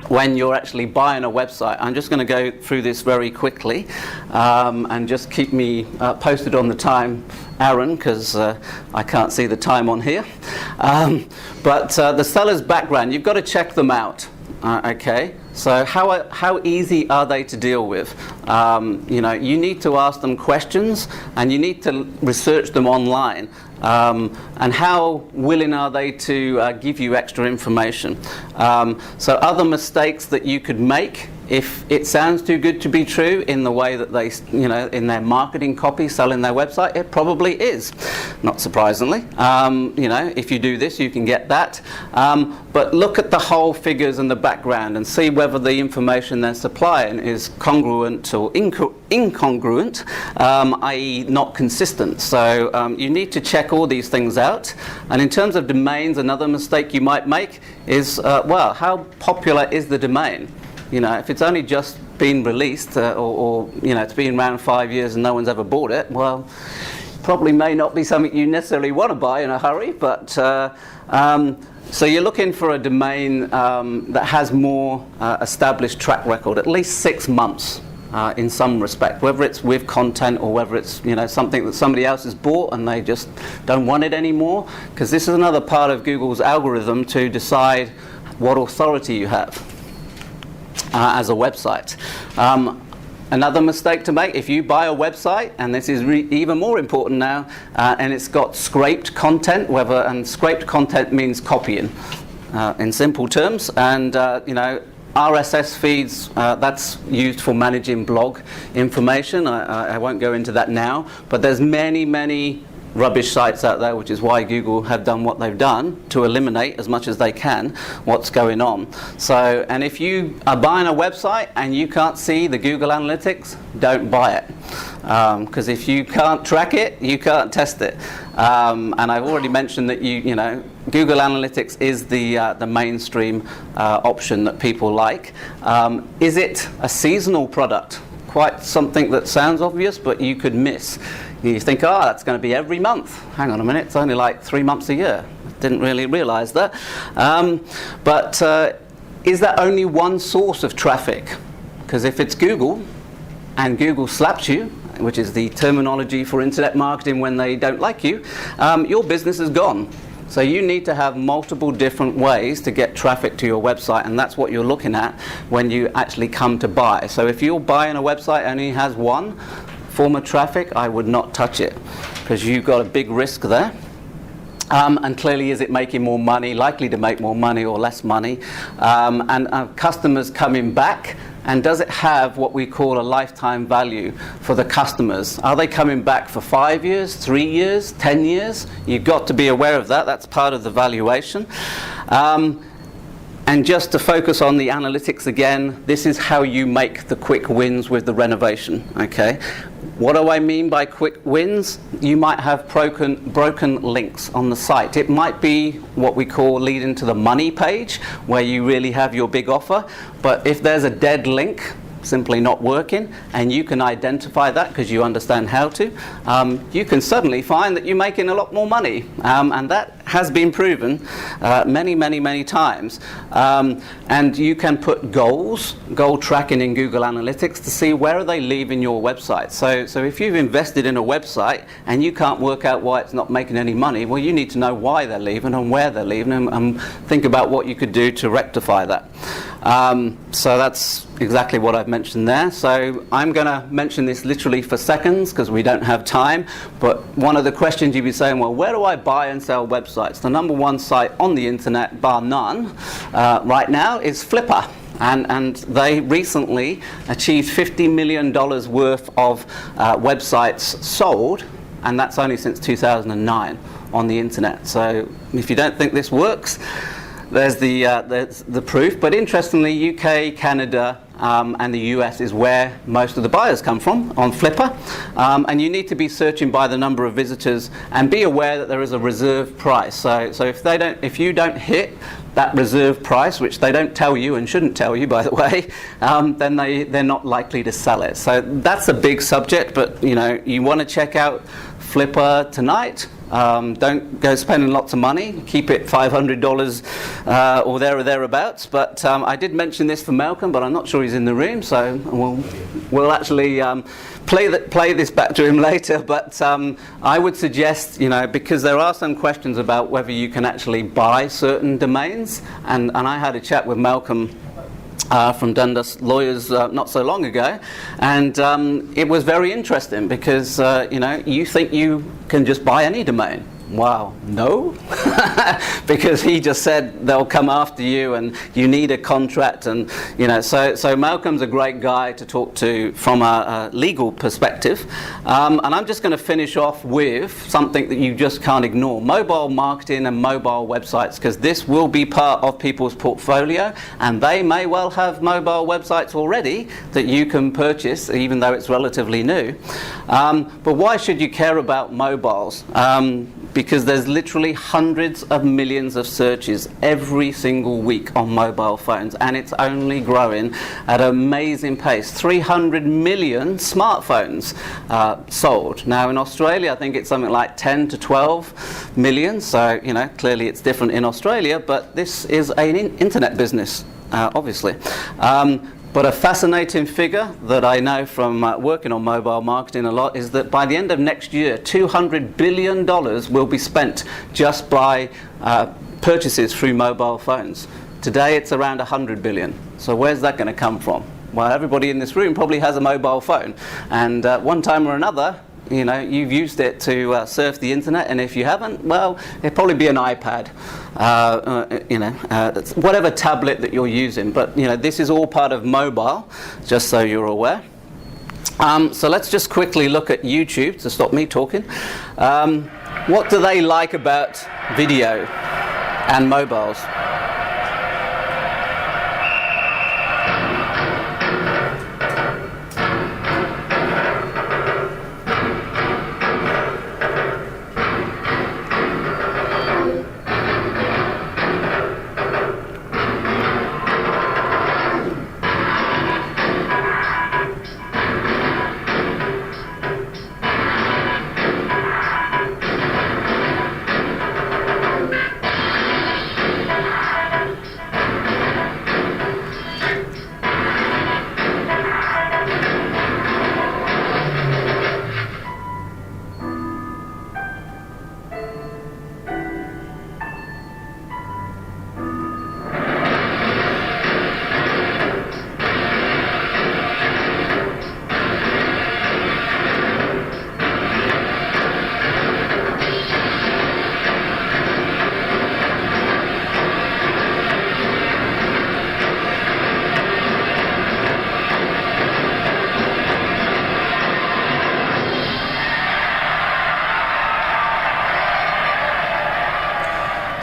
when you're actually buying a website, I'm just going to go through this very quickly, and just keep me posted on the time, Aaron, because I can't see the time on here. But the seller's background, you've got to check them out. Okay, so how easy are they to deal with? You need to ask them questions, and you need to research them online. And how willing are they to give you extra information? So other mistakes that you could make, if it sounds too good to be true in the way that they, in their marketing copy, selling their website, it probably is, not surprisingly. If you do this, you can get that. But look at the whole figures and the background and see whether the information they're supplying is congruent or incongruent, i.e. not consistent. So you need to check all these things out. And in terms of domains, another mistake you might make is, how popular is the domain? If it's only just been released, or it's been around 5 years and no one's ever bought it, well, probably may not be something you necessarily want to buy in a hurry. But so you're looking for a domain that has more established track record, at least 6 months in some respect, whether it's with content or whether it's something that somebody else has bought and they just don't want it anymore. Because this is another part of Google's algorithm to decide what authority you have as a website. Another mistake to make, if you buy a website, and this is even more important now, and it's got scraped content, and scraped content means copying, in simple terms, and RSS feeds, that's used for managing blog information. I won't go into that now, but there's many rubbish sites out there, which is why Google have done what they've done to eliminate as much as they can what's going on. So, and if you are buying a website and you can't see the Google Analytics, don't buy it, because if you can't track it, you can't test it. And I've already mentioned that Google Analytics is the mainstream option that people like. Is it a seasonal product? Quite something that sounds obvious, but you could miss. You think, that's going to be every month. Hang on a minute, it's only like 3 months a year. Didn't really realize that. But is that only one source of traffic? Because if it's Google, and Google slaps you, which is the terminology for internet marketing when they don't like you, your business is gone. So you need to have multiple different ways to get traffic to your website, and that's what you're looking at when you actually come to buy. So if you're buying a website and only has one form of traffic, I would not touch it, because you've got a big risk there. And clearly, is it making more money, likely to make more money or less money? And customers coming back, and does it have what we call a lifetime value for the customers? Are they coming back for 5 years, 3 years, 10 years? You've got to be aware of that. That's part of the valuation. And just to focus on the analytics again, this is how you make the quick wins with the renovation, okay? What do I mean by quick wins? You might have broken links on the site. It might be what we call leading to the money page, where you really have your big offer. But if there's a dead link, simply not working, and you can identify that because you understand how to, you can suddenly find that you're making a lot more money. And that has been proven many times. And you can put goal tracking in Google Analytics to see where are they leaving your website. So if you've invested in a website and you can't work out why it's not making any money, well, you need to know why they're leaving and where they're leaving, and think about what you could do to rectify that. So that's exactly what I've mentioned there. So I'm going to mention this literally for seconds because we don't have time. But one of the questions you'd be saying, well, where do I buy and sell websites? The number one site on the internet, bar none, right now is Flipper. And they recently achieved $50 million worth of websites sold, and that's only since 2009 on the internet. So if you don't think this works, there's the proof. But interestingly, UK, Canada, and the US is where most of the buyers come from on Flipper. And you need to be searching by the number of visitors and be aware that there is a reserve price. So if you don't hit that reserve price, which they don't tell you and shouldn't tell you, by the way, then they're not likely to sell it. So that's a big subject, but you want to check out Flipper tonight. Don't go spending lots of money. Keep it $500 or there or thereabouts. But I did mention this for Malcolm, but I'm not sure he's in the room, so we'll actually play this back to him later. But I would suggest, because there are some questions about whether you can actually buy certain domains, and I had a chat with Malcolm from Dundas Lawyers not so long ago, and it was very interesting because you think you can just buy any domain. Wow, no, because he just said they'll come after you and you need a contract, and so Malcolm's a great guy to talk to from a legal perspective. And I'm just going to finish off with something that you just can't ignore: mobile marketing and mobile websites, because this will be part of people's portfolio, and they may well have mobile websites already that you can purchase, even though it's relatively new. But why should you care about mobiles? Because there's literally hundreds of millions of searches every single week on mobile phones, and it's only growing at an amazing pace. 300 million smartphones sold. Now in Australia, I think it's something like 10 to 12 million, so clearly it's different in Australia, but this is an internet business, obviously. But a fascinating figure that I know from working on mobile marketing a lot is that by the end of next year, $200 billion will be spent just by purchases through mobile phones. Today it's around 100 billion. So where's that going to come from? Well, everybody in this room probably has a mobile phone, and one time or another, you've used it to surf the internet, and if you haven't, well, it'd probably be an iPad, whatever tablet that you're using. But this is all part of mobile, just so you're aware. So let's just quickly look at YouTube to stop me talking. What do they like about video and mobiles?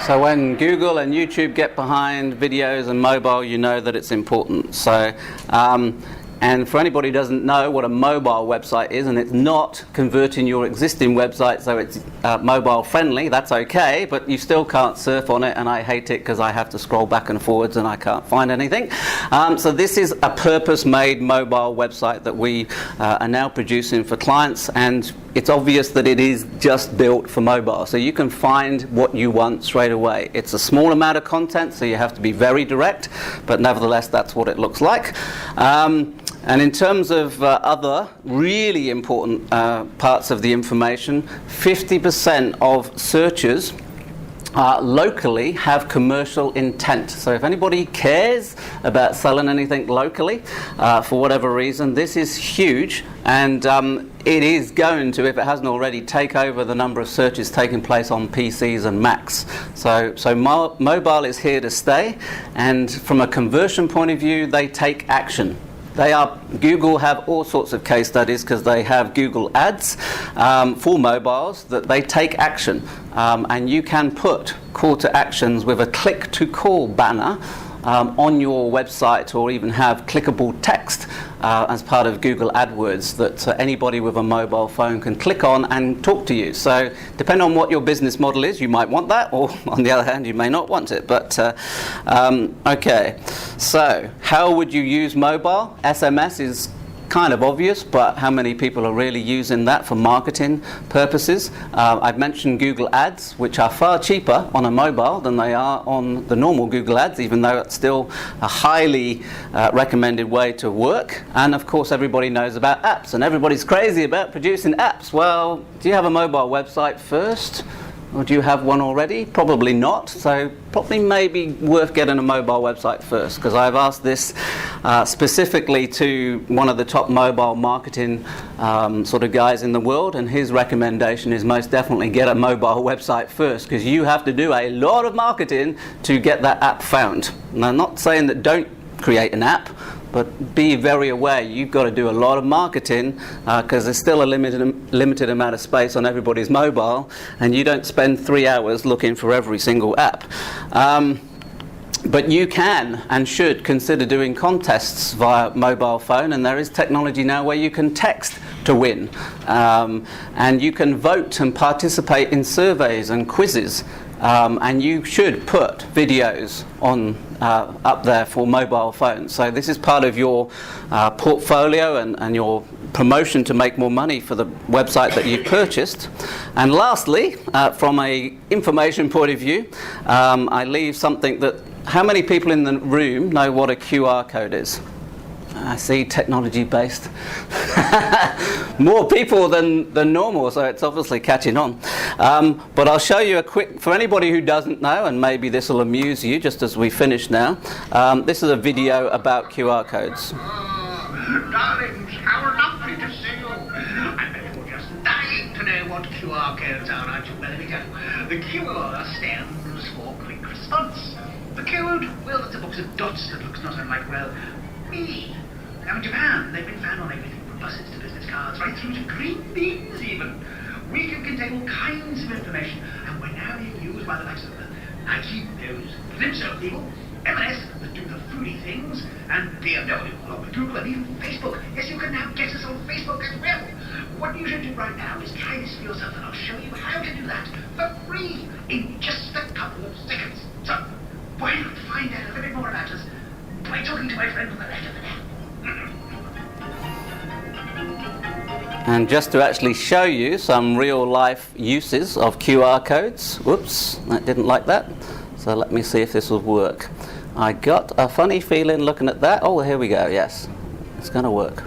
So when Google and YouTube get behind videos and mobile, you know that it's important. So, and for anybody who doesn't know what a mobile website is, and it's not converting your existing website so it's mobile friendly, that's okay, but you still can't surf on it, and I hate it because I have to scroll back and forwards and I can't find anything. So this is a purpose-made mobile website that we are now producing for clients, and it's obvious that it is just built for mobile. So you can find what you want straight away. It's a small amount of content, so you have to be very direct, but nevertheless, that's what it looks like. And in terms of other really important parts of the information, 50% of searches locally have commercial intent. So if anybody cares about selling anything locally for whatever reason, this is huge, and it is going to, if it hasn't already, take over the number of searches taking place on PCs and Macs. So mobile is here to stay, and from a conversion point of view, they take action. Google have all sorts of case studies because they have Google Ads for mobiles that they take action, and you can put call to actions with a click to call banner on your website, or even have clickable text as part of Google AdWords that anybody with a mobile phone can click on and talk to you. So depending on what your business model is, you might want that, or on the other hand, you may not want it. But okay, so how would you use mobile? SMS is kind of obvious, but how many people are really using that for marketing purposes? I've mentioned Google Ads, which are far cheaper on a mobile than they are on the normal Google Ads, even though it's still a highly recommended way to work. And of course, everybody knows about apps, and everybody's crazy about producing apps. Well, do you have a mobile website first? Or do you have one already? Probably not. So probably maybe worth getting a mobile website first, because I've asked this specifically to one of the top mobile marketing sort of guys in the world, and his recommendation is most definitely get a mobile website first, because you have to do a lot of marketing to get that app found. And I'm not saying that don't create an app, but be very aware you've got to do a lot of marketing, because there's still a limited amount of space on everybody's mobile, and you don't spend 3 hours looking for every single app. But you can and should consider doing contests via mobile phone, and there is technology now where you can text to win, and you can vote and participate in surveys and quizzes. And you should put videos on up there for mobile phones. So this is part of your portfolio and your promotion to make more money for the website that you've purchased. And lastly, from an information point of view, I leave something that, how many people in the room know what a QR code is? I see technology based. More people than normal, so it's obviously catching on. But I'll show you a quick, for anybody who doesn't know, and maybe this will amuse you just as we finish now. This is a video about QR codes. Darlings, how lovely to see you. I bet you're just dying to know what QR codes are, aren't you? Well, there we go. The QR stands for quick response. The code, well, it's a box of dots that looks not unlike, well, me. Now in Japan, they've been found on everything from buses to business cards, right through to green beans even. We can contain all kinds of information, and we're now being used by the likes of Nike, those Flintstone people, M&S that do the foodie things, and BMW, along with Google and even Facebook. Yes, you can now get us on Facebook as well. What you should do right now is try this for yourself, and I'll show you how to do that for free in just a couple of seconds. So, why not find out a little bit more about us by talking to my friend on the left of the net? And just to actually show you some real life uses of QR codes. Whoops, I didn't like that. So let me see if this will work. I got a funny feeling looking at that. Oh, here we go, yes. It's going to work.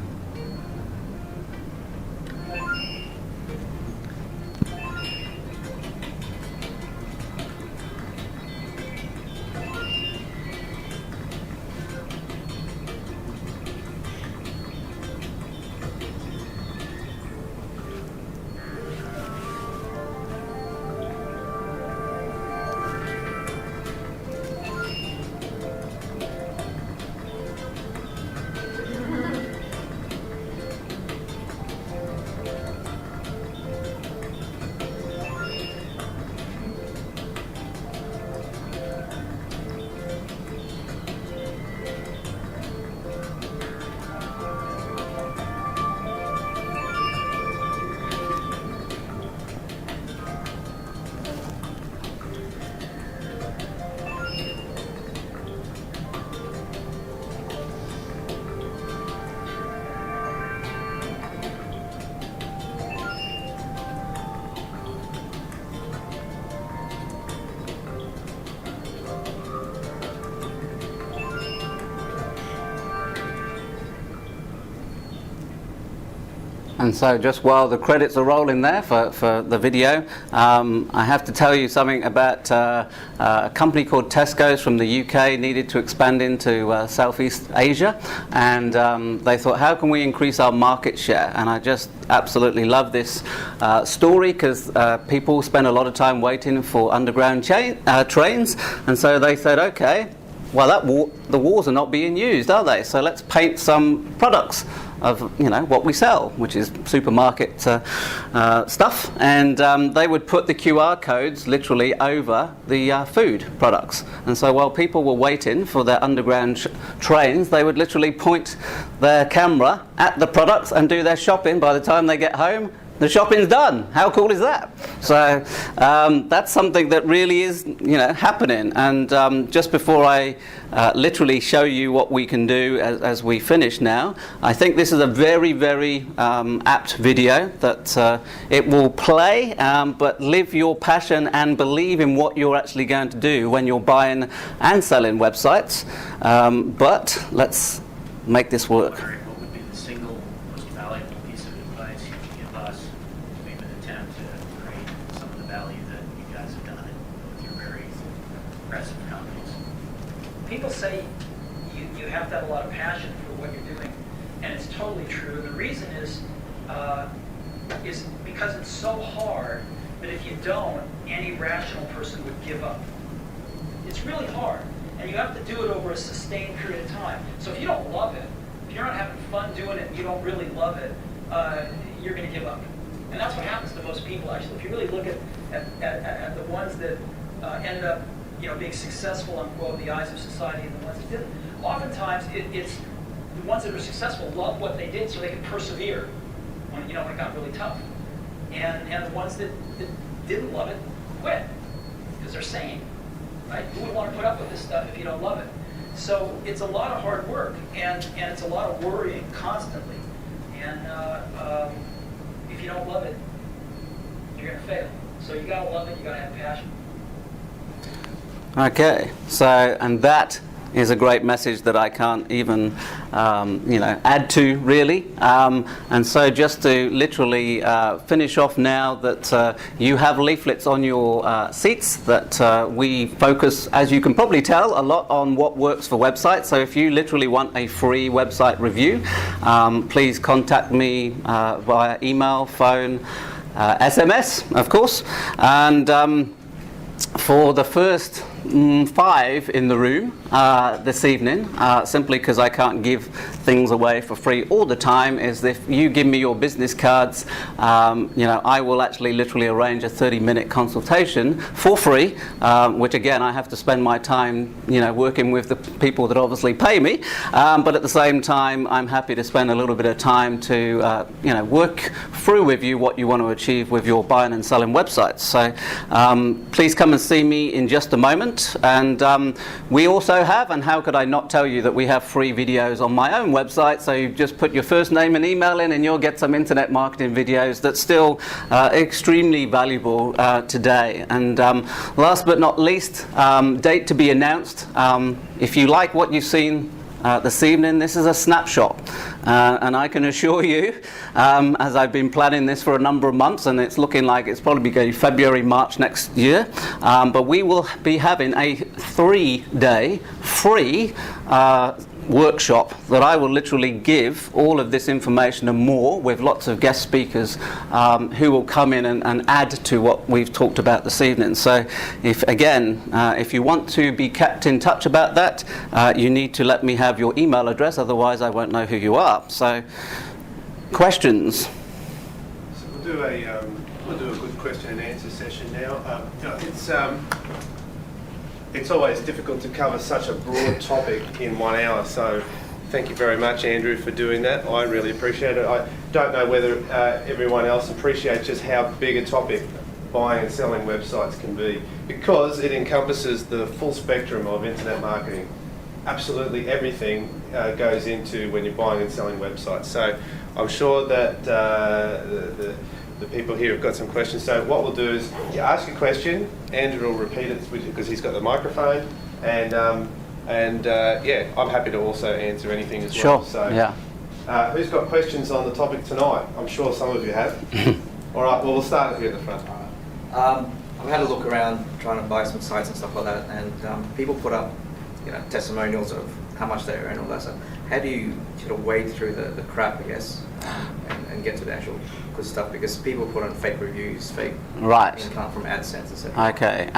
And so just while the credits are rolling there for the video, I have to tell you something about a company called Tesco's from the UK needed to expand into Southeast Asia, and they thought, how can we increase our market share? And I just absolutely love this story, because people spend a lot of time waiting for underground trains, and so they said, okay, well, the walls are not being used, are they? So let's paint some products of what we sell, which is supermarket stuff, and they would put the QR codes literally over the food products. And so while people were waiting for their underground trains, they would literally point their camera at the products and do their shopping. By the time they get home, the shopping's done. How cool is that? So that's something that really is happening. And just before I literally show you what we can do as we finish now, I think this is a very, very apt video that it will play, but live your passion and believe in what you're actually going to do when you're buying and selling websites. But let's make this work. What would be the single most valuable piece of advice you could give us to even attempt to create some of the value that you guys have done with your very impressive companies? People say you have to have a lot of passion for what you're doing, and it's totally true. The reason is because it's so hard that if you don't, any rational person would give up. It's really hard, and you have to do it over a sustained period of time. So if you don't love it, if you're not having fun doing it and you don't really love it, you're going to give up. And that's what happens to most people, actually. If you really look at the ones that ended up being successful, unquote, in the eyes of society, and the ones that didn't, oftentimes it's the ones that are successful love what they did so they can persevere when it got really tough. And the ones that didn't love it quit because they're sane. Right? You wouldn't want to put up with this stuff if you don't love it. So it's a lot of hard work, and it's a lot of worrying constantly. And if you don't love it, you're going to fail. So you got to love it. You got to have passion. Okay, so and that is a great message that I can't even add to really. And so just to literally finish off now, that you have leaflets on your seats, that we focus, as you can probably tell, a lot on what works for websites. So if you literally want a free website review, please contact me via email, phone, SMS, of course. And for the first 5 in the room this evening, simply because I can't give things away for free all the time, is if you give me your business cards, I will actually literally arrange a 30-minute consultation for free, which again I have to spend my time working with the people that obviously pay me, but at the same time I'm happy to spend a little bit of time to work through with you what you want to achieve with your buying and selling websites. So please come and see me in just a moment. And we also have, and how could I not tell you that we have free videos on my own website. So you just put your first name and email in and you'll get some internet marketing videos that's still extremely valuable today. And last but not least, date to be announced. If you like what you've seen this evening, this is a snapshot, and I can assure you, as I've been planning this for a number of months, and it's looking like it's probably going to be February, March next year, but we will be having a 3-day free workshop that I will literally give all of this information and more, with lots of guest speakers who will come in and add to what we've talked about this evening. So if you want to be kept in touch about that, you need to let me have your email address, otherwise I won't know who you are. So questions? So we'll do a good question and answer session now. It's always difficult to cover such a broad topic in 1 hour, so thank you very much, Andrew, for doing that. I really appreciate it. I don't know whether everyone else appreciates just how big a topic buying and selling websites can be, because it encompasses the full spectrum of internet marketing. Absolutely everything goes into when you're buying and selling websites. So I'm sure that the people here have got some questions. So what we'll do is you ask a question, Andrew will repeat it because he's got the microphone, and I'm happy to also answer anything as well. Sure. So, yeah. Who's got questions on the topic tonight? I'm sure some of you have. All right, well, we'll start with you at the front. I've had a look around trying to buy some sites and stuff like that, and people put up, testimonials of how much they earn and all that stuff. How do you sort of wade through the crap, I guess, and get to the actual good stuff? Because people put on fake reviews, fake income from AdSense, etc. Okay,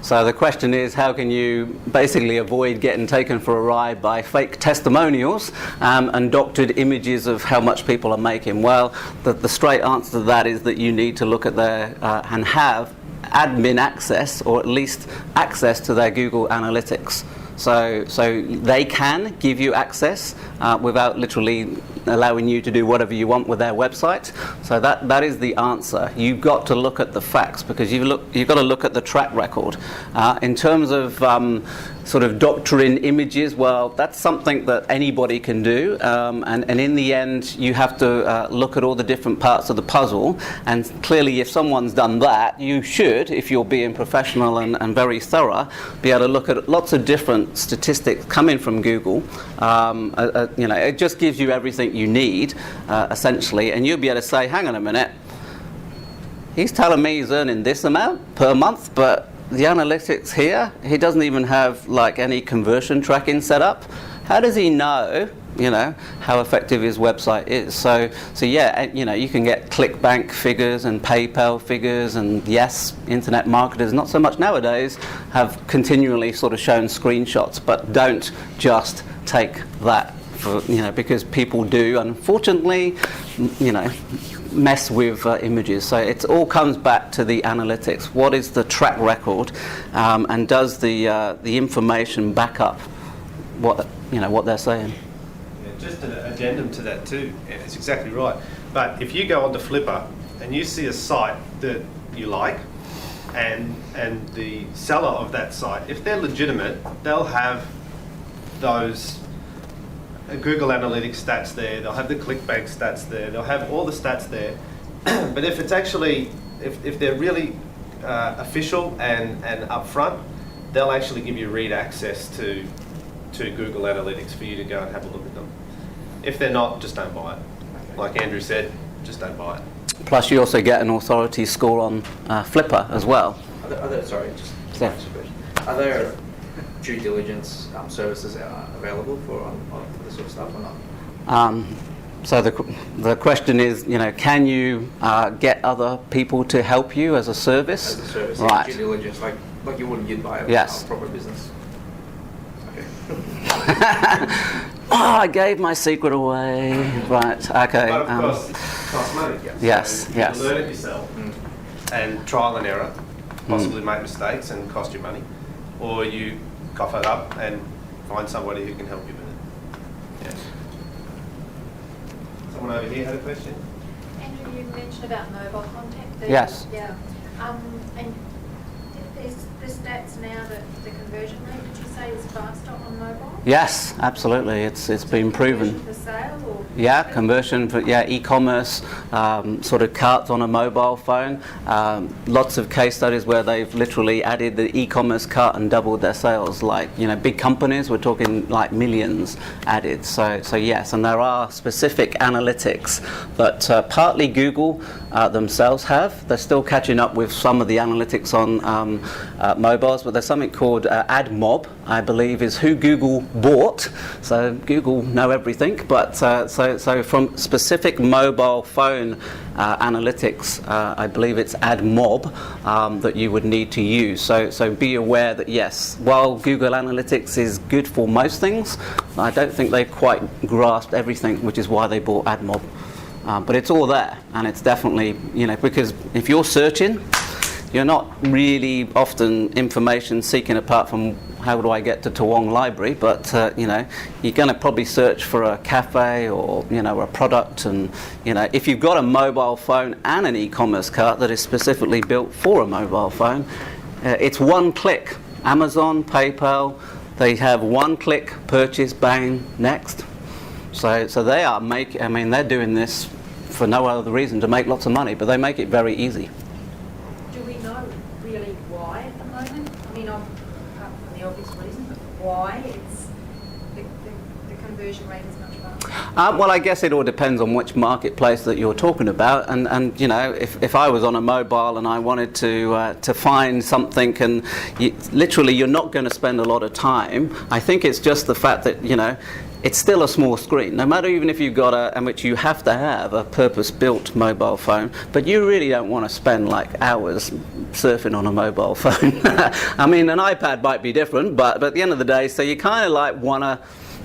so the question is, how can you basically avoid getting taken for a ride by fake testimonials and doctored images of how much people are making? Well, the straight answer to that is that you need to look at their and have admin access, or at least access to their Google Analytics. So they can give you access without literally allowing you to do whatever you want with their website. So that is the answer. You've got to look at the facts, because you've got to look at the track record. In terms of sort of doctoring images, well, that's something that anybody can do, and in the end you have to look at all the different parts of the puzzle, and clearly if someone's done that, you should, if you're being professional and very thorough, be able to look at lots of different statistics coming from Google. It just gives you everything you need, essentially, and you'll be able to say, hang on a minute, he's telling me he's earning this amount per month, but the analytics here, he doesn't even have like any conversion tracking set up. How does he know, how effective his website is? So yeah, you can get ClickBank figures and PayPal figures, and yes, internet marketers, not so much nowadays, have continually sort of shown screenshots, but don't just take that for, because people do, unfortunately, mess with images. So it all comes back to the analytics. What is the track record, and does the information back up what they're saying? Just an addendum to that too. It's exactly right. But if you go onto Flipper and you see a site that you like, and the seller of that site, if they're legitimate, they'll have those Google Analytics stats there. They'll have the ClickBank stats there. They'll have all the stats there. But if it's actually, if they're really official and upfront, they'll actually give you read access to Google Analytics for you to go and have a look at them. If they're not, just don't buy it. Like Andrew said, just don't buy it. Plus, you also get an authority score on Flipper as well. Are there due diligence services available for this sort of stuff or not? So the question is, can you get other people to help you as a service? As a service, right? Due diligence, like you'd buy a proper business. Oh, I gave my secret away. Right, okay. But of course, it costs money. Yes, so yes. You learn it yourself, and trial and error, possibly make mistakes and cost you money, or you cough it up and find somebody who can help you with it. Yeah. Someone over here had a question? Andrew, you mentioned about mobile contact there. Yes. Yeah. And there's the stats now that the conversion rate, did you say, is faster on mobile? Yes, absolutely. It's been proven. Conversion for sale or? Yeah, conversion for e-commerce, sort of carts on a mobile phone. Lots of case studies where they've literally added the e-commerce cart and doubled their sales. Like big companies, we're talking like millions added. So yes, and there are specific analytics that partly Google themselves have. They're still catching up with some of the analytics on mobiles, but there's something called AdMob, I believe, is who Google bought. So Google know everything, but so from specific mobile phone analytics, I believe it's AdMob that you would need to use. So be aware that yes, while Google Analytics is good for most things, I don't think they've quite grasped everything, which is why they bought AdMob. But it's all there, and it's definitely, because if you're searching, you're not really often information seeking apart from how do I get to Toowong Library, but you're going to probably search for a cafe or a product, and if you've got a mobile phone and an e-commerce cart that is specifically built for a mobile phone, it's one click. Amazon, PayPal, they have one click purchase, bang, next. So they are they're doing this for no other reason to make lots of money, but they make it very easy. Do we know really why at the moment? I mean, apart from the obvious reason, but why it's the conversion rate is much faster? Well, I guess it all depends on which marketplace that you're talking about, and you know, if I was on a mobile and I wanted to find something, and literally you're not going to spend a lot of time. I think it's just the fact that, you know, it's still a small screen, no matter even if you've got and which you have to have a purpose-built mobile phone, but you really don't want to spend like hours surfing on a mobile phone. I mean, an iPad might be different, but at the end of the day, so you kind of like want to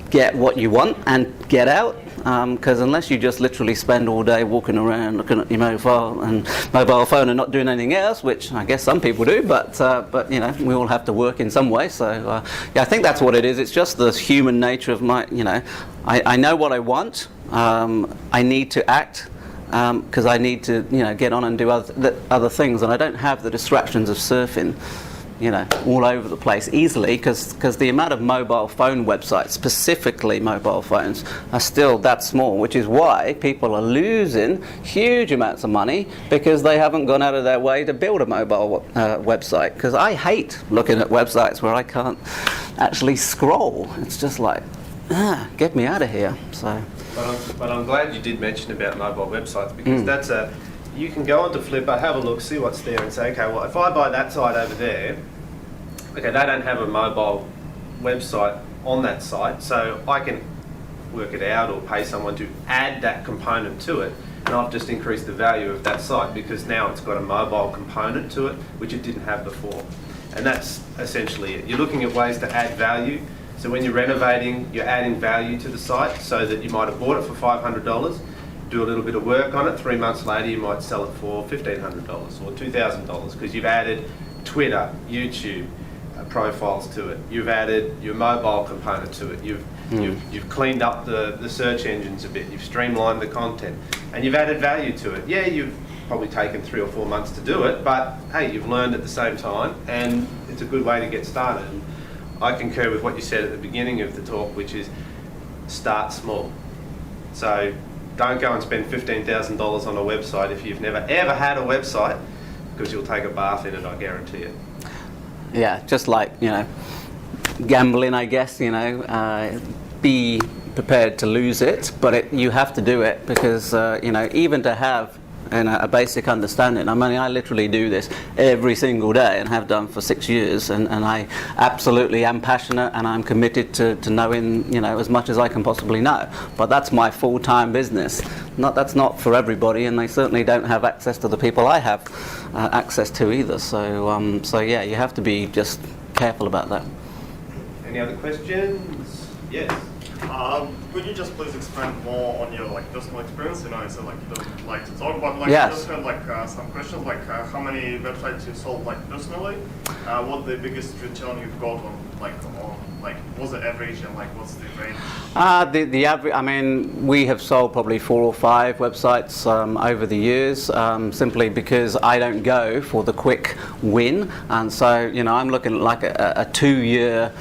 get what you want and get out, because unless you just literally spend all day walking around looking at your mobile phone and not doing anything else, which I guess some people do, but you know, we all have to work in some way. So yeah, I think that's what it is. It's just the human nature of my, you know, I know what I want. I need to act because I need to, you know, get on and do other things, and I don't have the distractions of surfing, you know, all over the place easily, because the amount of mobile phone websites, specifically mobile phones, are still that small, which is why people are losing huge amounts of money, because they haven't gone out of their way to build a mobile website. Because I hate looking at websites where I can't actually scroll. It's just like, get me out of here. So. But I'm glad you did mention about mobile websites, because that's you can go onto Flipper, have a look, see what's there, and say, okay, well, if I buy that site over there, okay, they don't have a mobile website on that site, so I can work it out or pay someone to add that component to it, and I've just increased the value of that site because now it's got a mobile component to it, which it didn't have before. And that's essentially it. You're looking at ways to add value. So when you're renovating, you're adding value to the site, so that you might have bought it for $500, do a little bit of work on it, 3 months later you might sell it for $1,500 or $2,000, because you've added Twitter, YouTube profiles to it. You've added your mobile component to it. You've cleaned up the search engines a bit. You've streamlined the content, and you've added value to it. Yeah, you've probably taken 3 or 4 months to do it, but hey, you've learned at the same time, and it's a good way to get started. And I concur with what you said at the beginning of the talk, which is start small. So don't go and spend $15,000 on a website if you've never ever had a website, because you'll take a bath in it, I guarantee it. Yeah, just like, you know, gambling, I guess, you know, be prepared to lose it, but you have to do it, because, you know, even to have a basic understanding. I mean, I literally do this every single day and have done for 6 years, and I absolutely am passionate, and I'm committed to knowing, you know, as much as I can possibly know. But that's my full-time business. That's not for everybody, and they certainly don't have access to the people I have access to either. So yeah, you have to be just careful about that. Any other questions? Yes. Could you just please expand more on your personal experience? You know, you said you don't like to talk, but yes. Just have some questions how many websites you sold personally? What the biggest return you've got on what's the average, and what's the range? The average, I mean, we have sold probably 4 or 5 websites over the years, simply because I don't go for the quick win, and so, you know, I'm looking at a 2-year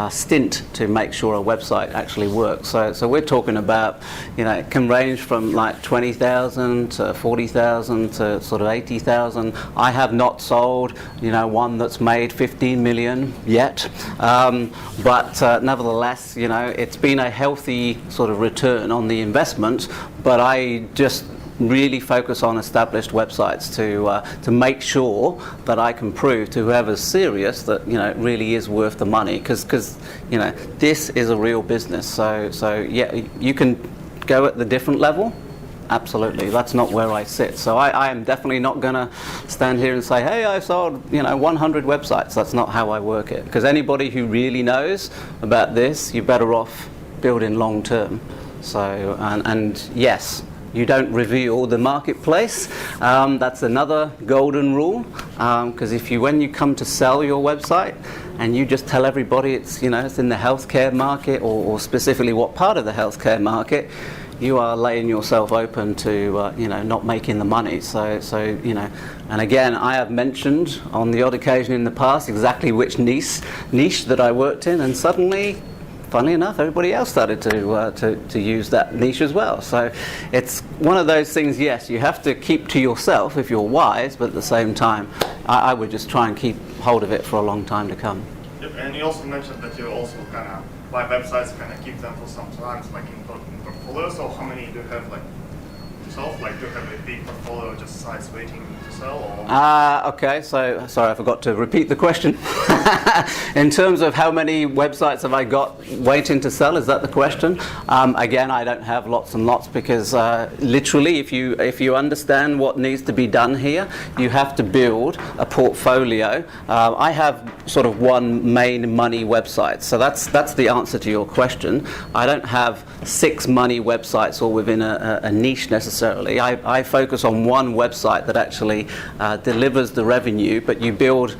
stint to make sure a website actually works. So we're talking about, you know, it can range from 20,000 to 40,000 to sort of 80,000. I have not sold, you know, one that's made 15 million yet, but nevertheless, you know, it's been a healthy sort of return on the investment. But I just really focus on established websites to make sure that I can prove to whoever's serious that, you know, it really is worth the money, because you know, this is a real business. So yeah, you can go at the different level. Absolutely, that's not where I sit. So I am definitely not going to stand here and say, hey, I sold, you know, 100 websites. That's not how I work it. Because anybody who really knows about this, you're better off building long term. So and yes, you don't reveal the marketplace. That's another golden rule, because when you come to sell your website and you just tell everybody it's, you know, it's in the healthcare market, or specifically what part of the healthcare market, you are laying yourself open to you know, not making the money. So you know, and again, I have mentioned on the odd occasion in the past exactly which niche that I worked in, and suddenly, funnily enough, everybody else started to use that niche as well. So it's one of those things, yes, you have to keep to yourself if you're wise, but at the same time, I would just try and keep hold of it for a long time to come. Yep, and you also mentioned that you also kind of buy websites, kind of keep them for some time, like in portfolio. So how many do you have like to sell? Like do you have a big portfolio, just sites waiting to sell? Or? Okay, so sorry, I forgot to repeat the question. In terms of how many websites have I got waiting to sell, is that the question? Again, I don't have lots and lots because literally, if you understand what needs to be done here, you have to build a portfolio. I have sort of one main money website, so that's the answer to your question. I don't have 6 money websites all within a niche necessarily. I focus on one website that actually delivers the revenue, but you build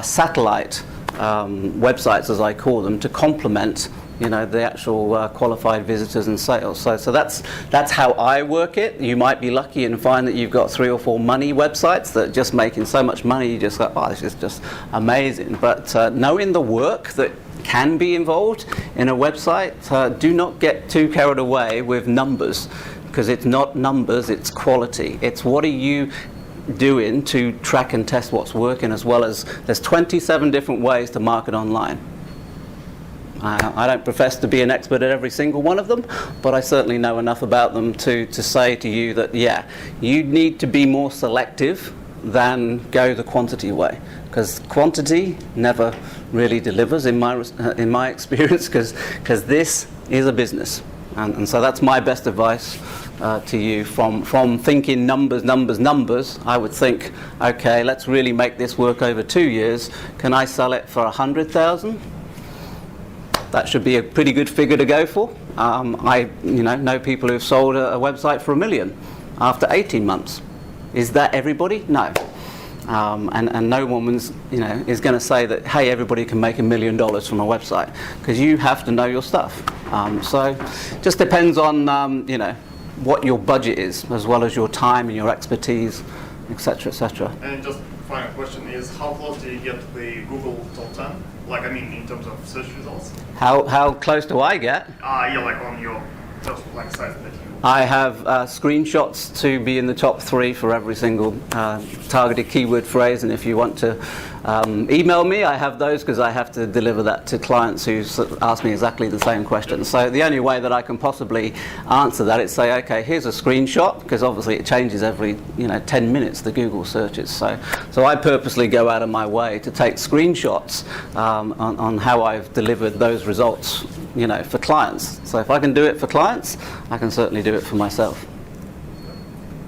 satellite websites, as I call them, to complement the actual qualified visitors and sales. So that's how I work it. You might be lucky and find that you've got 3 or 4 money websites that are just making so much money you just go, oh, this is just amazing. But knowing the work that can be involved in a website, do not get too carried away with numbers, because it's not numbers, it's quality. It's what are you doing to track and test what's working, as well as there's 27 different ways to market online. I don't profess to be an expert at every single one of them, but I certainly know enough about them to say to you that, yeah, you need to be more selective than go the quantity way, because quantity never really delivers in my experience, because this is a business. And so that's my best advice to you. From thinking numbers, I would think, okay, let's really make this work over 2 years. Can I sell it for 100,000? That should be a pretty good figure to go for. I know people who've sold a website for $1 million after 18 months. Is that everybody? No. And no woman's is going to say that, hey, everybody can make $1 million from a website, because you have to know your stuff. So just depends on what your budget is, as well as your time and your expertise, etc., etc. And just final question is, how close do you get to the Google top 10? Like, I mean, in terms of search results? How close do I get? Yeah, like on your just like sites that you. I have screenshots to be in the top 3 for every single targeted keyword phrase, and if you want to email me, I have those, because I have to deliver that to clients who ask me exactly the same question. So the only way that I can possibly answer that is say, okay, here's a screenshot, because obviously it changes every 10 minutes, the Google searches. So I purposely go out of my way to take screenshots on how I've delivered those results for clients. So if I can do it for clients, I can certainly do it for myself.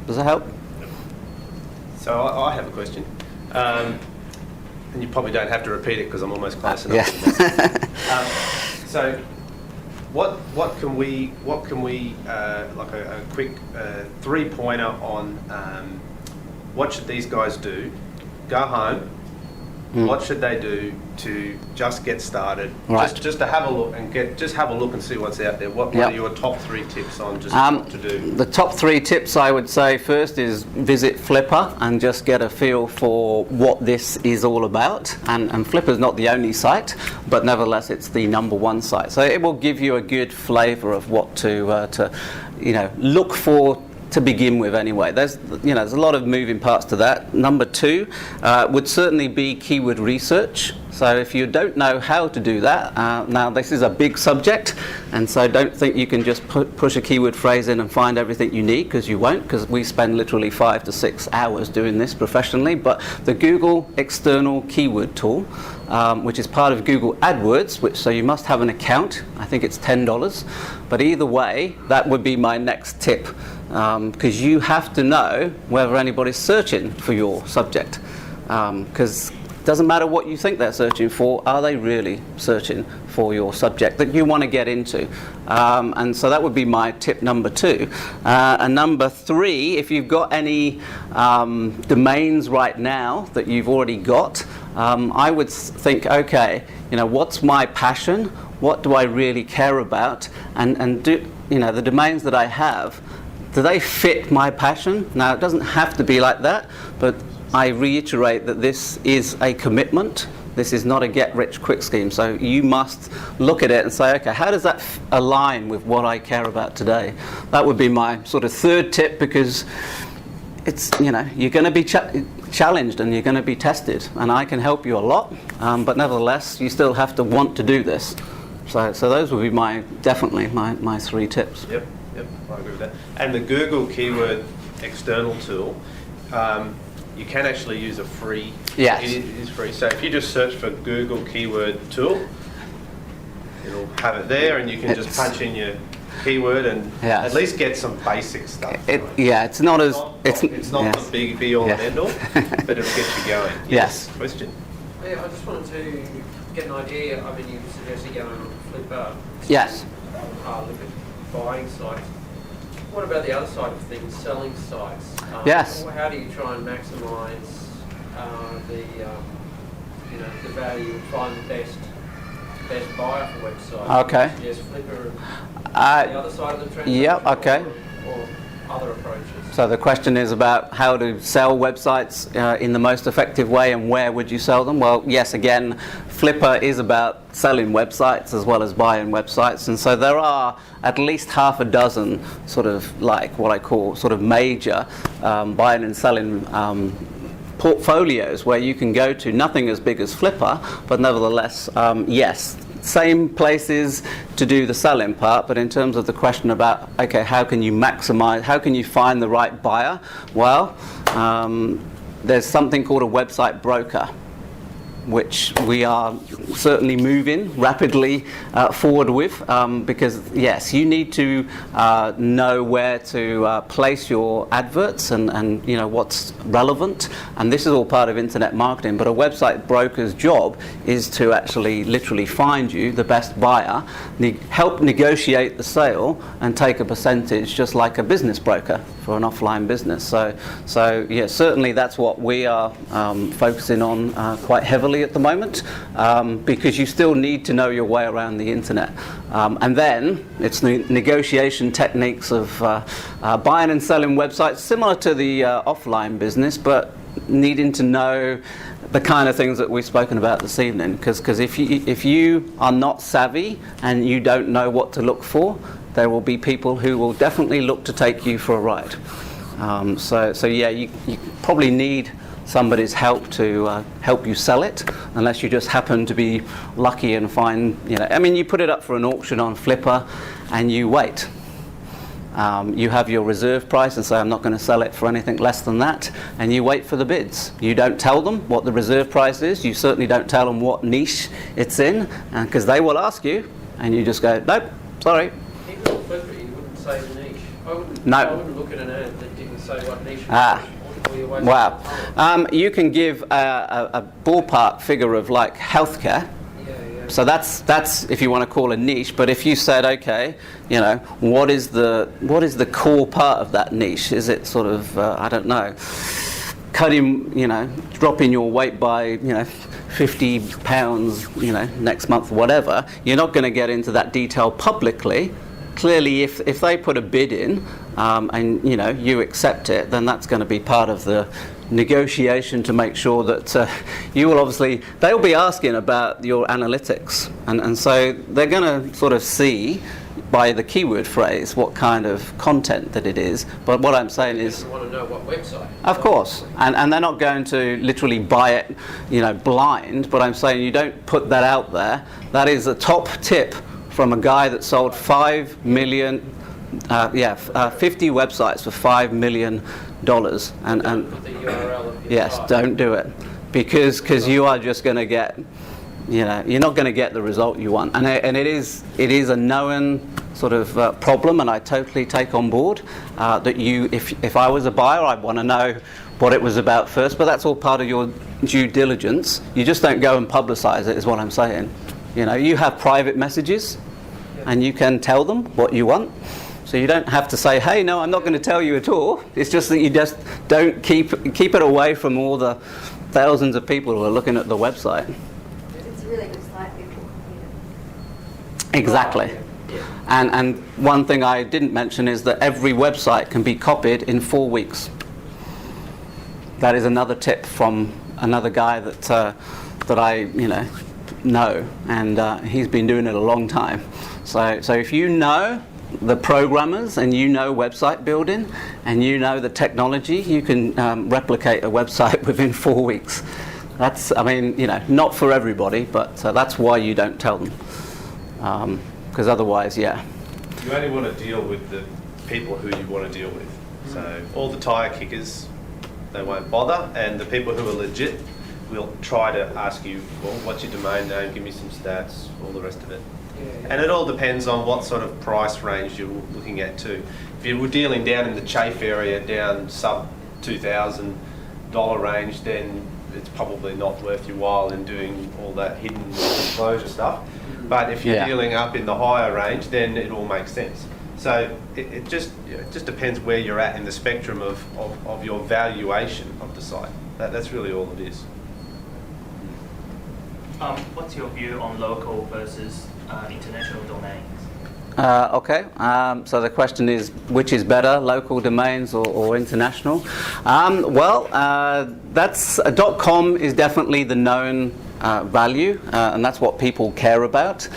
Does that help? So I have a question. And you probably don't have to repeat it because I'm almost close enough. Yeah. So what can we like a quick 3-pointer on what should these guys do? Go home. What should they do to just get started? Right. Just to have a look and have a look and see what's out there. What are your top 3 tips on just what to do? The top 3 tips I would say first is visit Flipper and just get a feel for what this is all about. And Flipper's not the only site, but nevertheless it's the #1 site. So it will give you a good flavour of what to look for to begin with anyway. There's a lot of moving parts to that. Number 2 would certainly be keyword research. So if you don't know how to do that, now this is a big subject, and so don't think you can just push a keyword phrase in and find everything you need, because you won't, because we spend literally 5 to 6 hours doing this professionally. But the Google external keyword tool, which is part of Google AdWords, so you must have an account. I think it's $10. But either way, that would be my next tip, because you have to know whether anybody's searching for your subject, because it doesn't matter what you think they're searching for, are they really searching for your subject that you want to get into? And so that would be my tip number 2. And number 3, if you've got any domains right now that you've already got, I would think, okay, what's my passion? What do I really care about? And do the domains that I have, do they fit my passion? Now, it doesn't have to be like that, but I reiterate that this is a commitment. This is not a get-rich-quick scheme. So you must look at it and say, okay, how does that align with what I care about today? That would be my sort of 3rd tip, because it's, you're going to be challenged and you're going to be tested, and I can help you a lot, but nevertheless, you still have to want to do this. So those would be definitely my 3 tips. Yep, I agree with that. And the Google keyword external tool, you can actually use a free. Yes. It is free. So if you just search for Google keyword tool, it'll have it there, and you can just punch in your keyword and Yes. at least get some basic stuff. It's not as It's not yes. the big be all and end all, but it'll get you going. Yes. Question. Yeah, I just wanted to get an idea. I mean, you suggested going on Flipper. Yes. Look at buying sites. What about the other side of things, selling sites? Yes. How do you try and maximise the value and find the best buyer for websites? Okay. Yes, Flipper and the other side of the transaction. Yep. Okay. Or other approaches. So the question is about how to sell websites in the most effective way, and where would you sell them? Well, yes, again, Flipper is about selling websites as well as buying websites, and so there are at least half a dozen sort of like what I call sort of major buying and selling portfolios where you can go to. Nothing as big as Flipper, but nevertheless, yes, same places to do the selling part, but in terms of the question about, okay, how can you maximize, how can you find the right buyer? Well, there's something called a website broker, which we are certainly moving rapidly forward with, because yes, you need to know where to place your adverts and you know what's relevant, and this is all part of internet marketing. But a website broker's job is to actually literally find you the best buyer, help negotiate the sale, and take a percentage, just like a business broker for an offline business. So yeah, certainly that's what we are focusing on quite heavily at the moment, because you still need to know your way around the internet. And then it's the negotiation techniques of buying and selling websites, similar to the offline business, but needing to know the kind of things that we've spoken about this evening. Because if you are not savvy and you don't know what to look for, there will be people who will definitely look to take you for a ride. So yeah, you probably need somebody's help to help you sell it, unless you just happen to be lucky and find, you know, I mean, you put it up for an auction on Flipper and you wait. You have your reserve price and say, I'm not going to sell it for anything less than that, and you wait for the bids. You don't tell them what the reserve price is. You certainly don't tell them what niche it's in, because they will ask you, and you just go, nope, sorry. Even on Flipper, you wouldn't say the niche. I wouldn't look at an ad that didn't say what niche it was. Wow. You can give a ballpark figure of like healthcare. Yeah. So that's if you want to call a niche. But if you said, okay, you know, what is the core part of that niche? Is it sort of I don't know, cutting, you know, dropping your weight by, you know, 50 pounds, you know, next month, whatever? You're not going to get into that detail publicly. Clearly, if they put a bid in and, you know, you accept it, then that's going to be part of the negotiation to make sure that you will obviously, they'll be asking about your analytics, and so they're going to sort of see by the keyword phrase what kind of content that it is. But what I'm saying is, you want to know what website. Of course, and they're not going to literally buy it, you know, blind. But I'm saying you don't put that out there. That is a top tip from a guy that sold 5 million, 50 websites for $5 million, and Put the URL of your yes, site. don't do it, because you are just going to get, you know, you're not going to get the result you want, and it is a known sort of problem, and I totally take on board that if I was a buyer, I'd want to know what it was about first, but that's all part of your due diligence. You just don't go and publicize it, is what I'm saying. You know, you have private messages, and you can tell them what you want. So you don't have to say, hey, no, I'm not going to tell you at all. It's just that you just don't keep it away from all the thousands of people who are looking at the website. It's a really good site, people copy it. Exactly. And one thing I didn't mention is that every website can be copied in 4 weeks. That is another tip from another guy that I, you know, and he's been doing it a long time. So if you know the programmers and you know website building and you know the technology, you can replicate a website within 4 weeks. That's, I mean, you know, not for everybody, but that's why you don't tell them. because otherwise, yeah. You only want to deal with the people who you want to deal with. So all the tyre kickers, they won't bother, and the people who are legit will try to ask you, well, what's your domain name, give me some stats, all the rest of it. And it all depends on what sort of price range you're looking at too. If you were dealing down in the chafe area, down sub $2,000 range, then it's probably not worth your while in doing all that hidden disclosure stuff. But if you're dealing up in the higher range, then it all makes sense. So it just depends where you're at in the spectrum of your valuation of the site. That's really all it is. What's your view on local versus international domains? Okay, so the question is, which is better, local domains or international? That's .com is definitely the known value, and that's what people care about.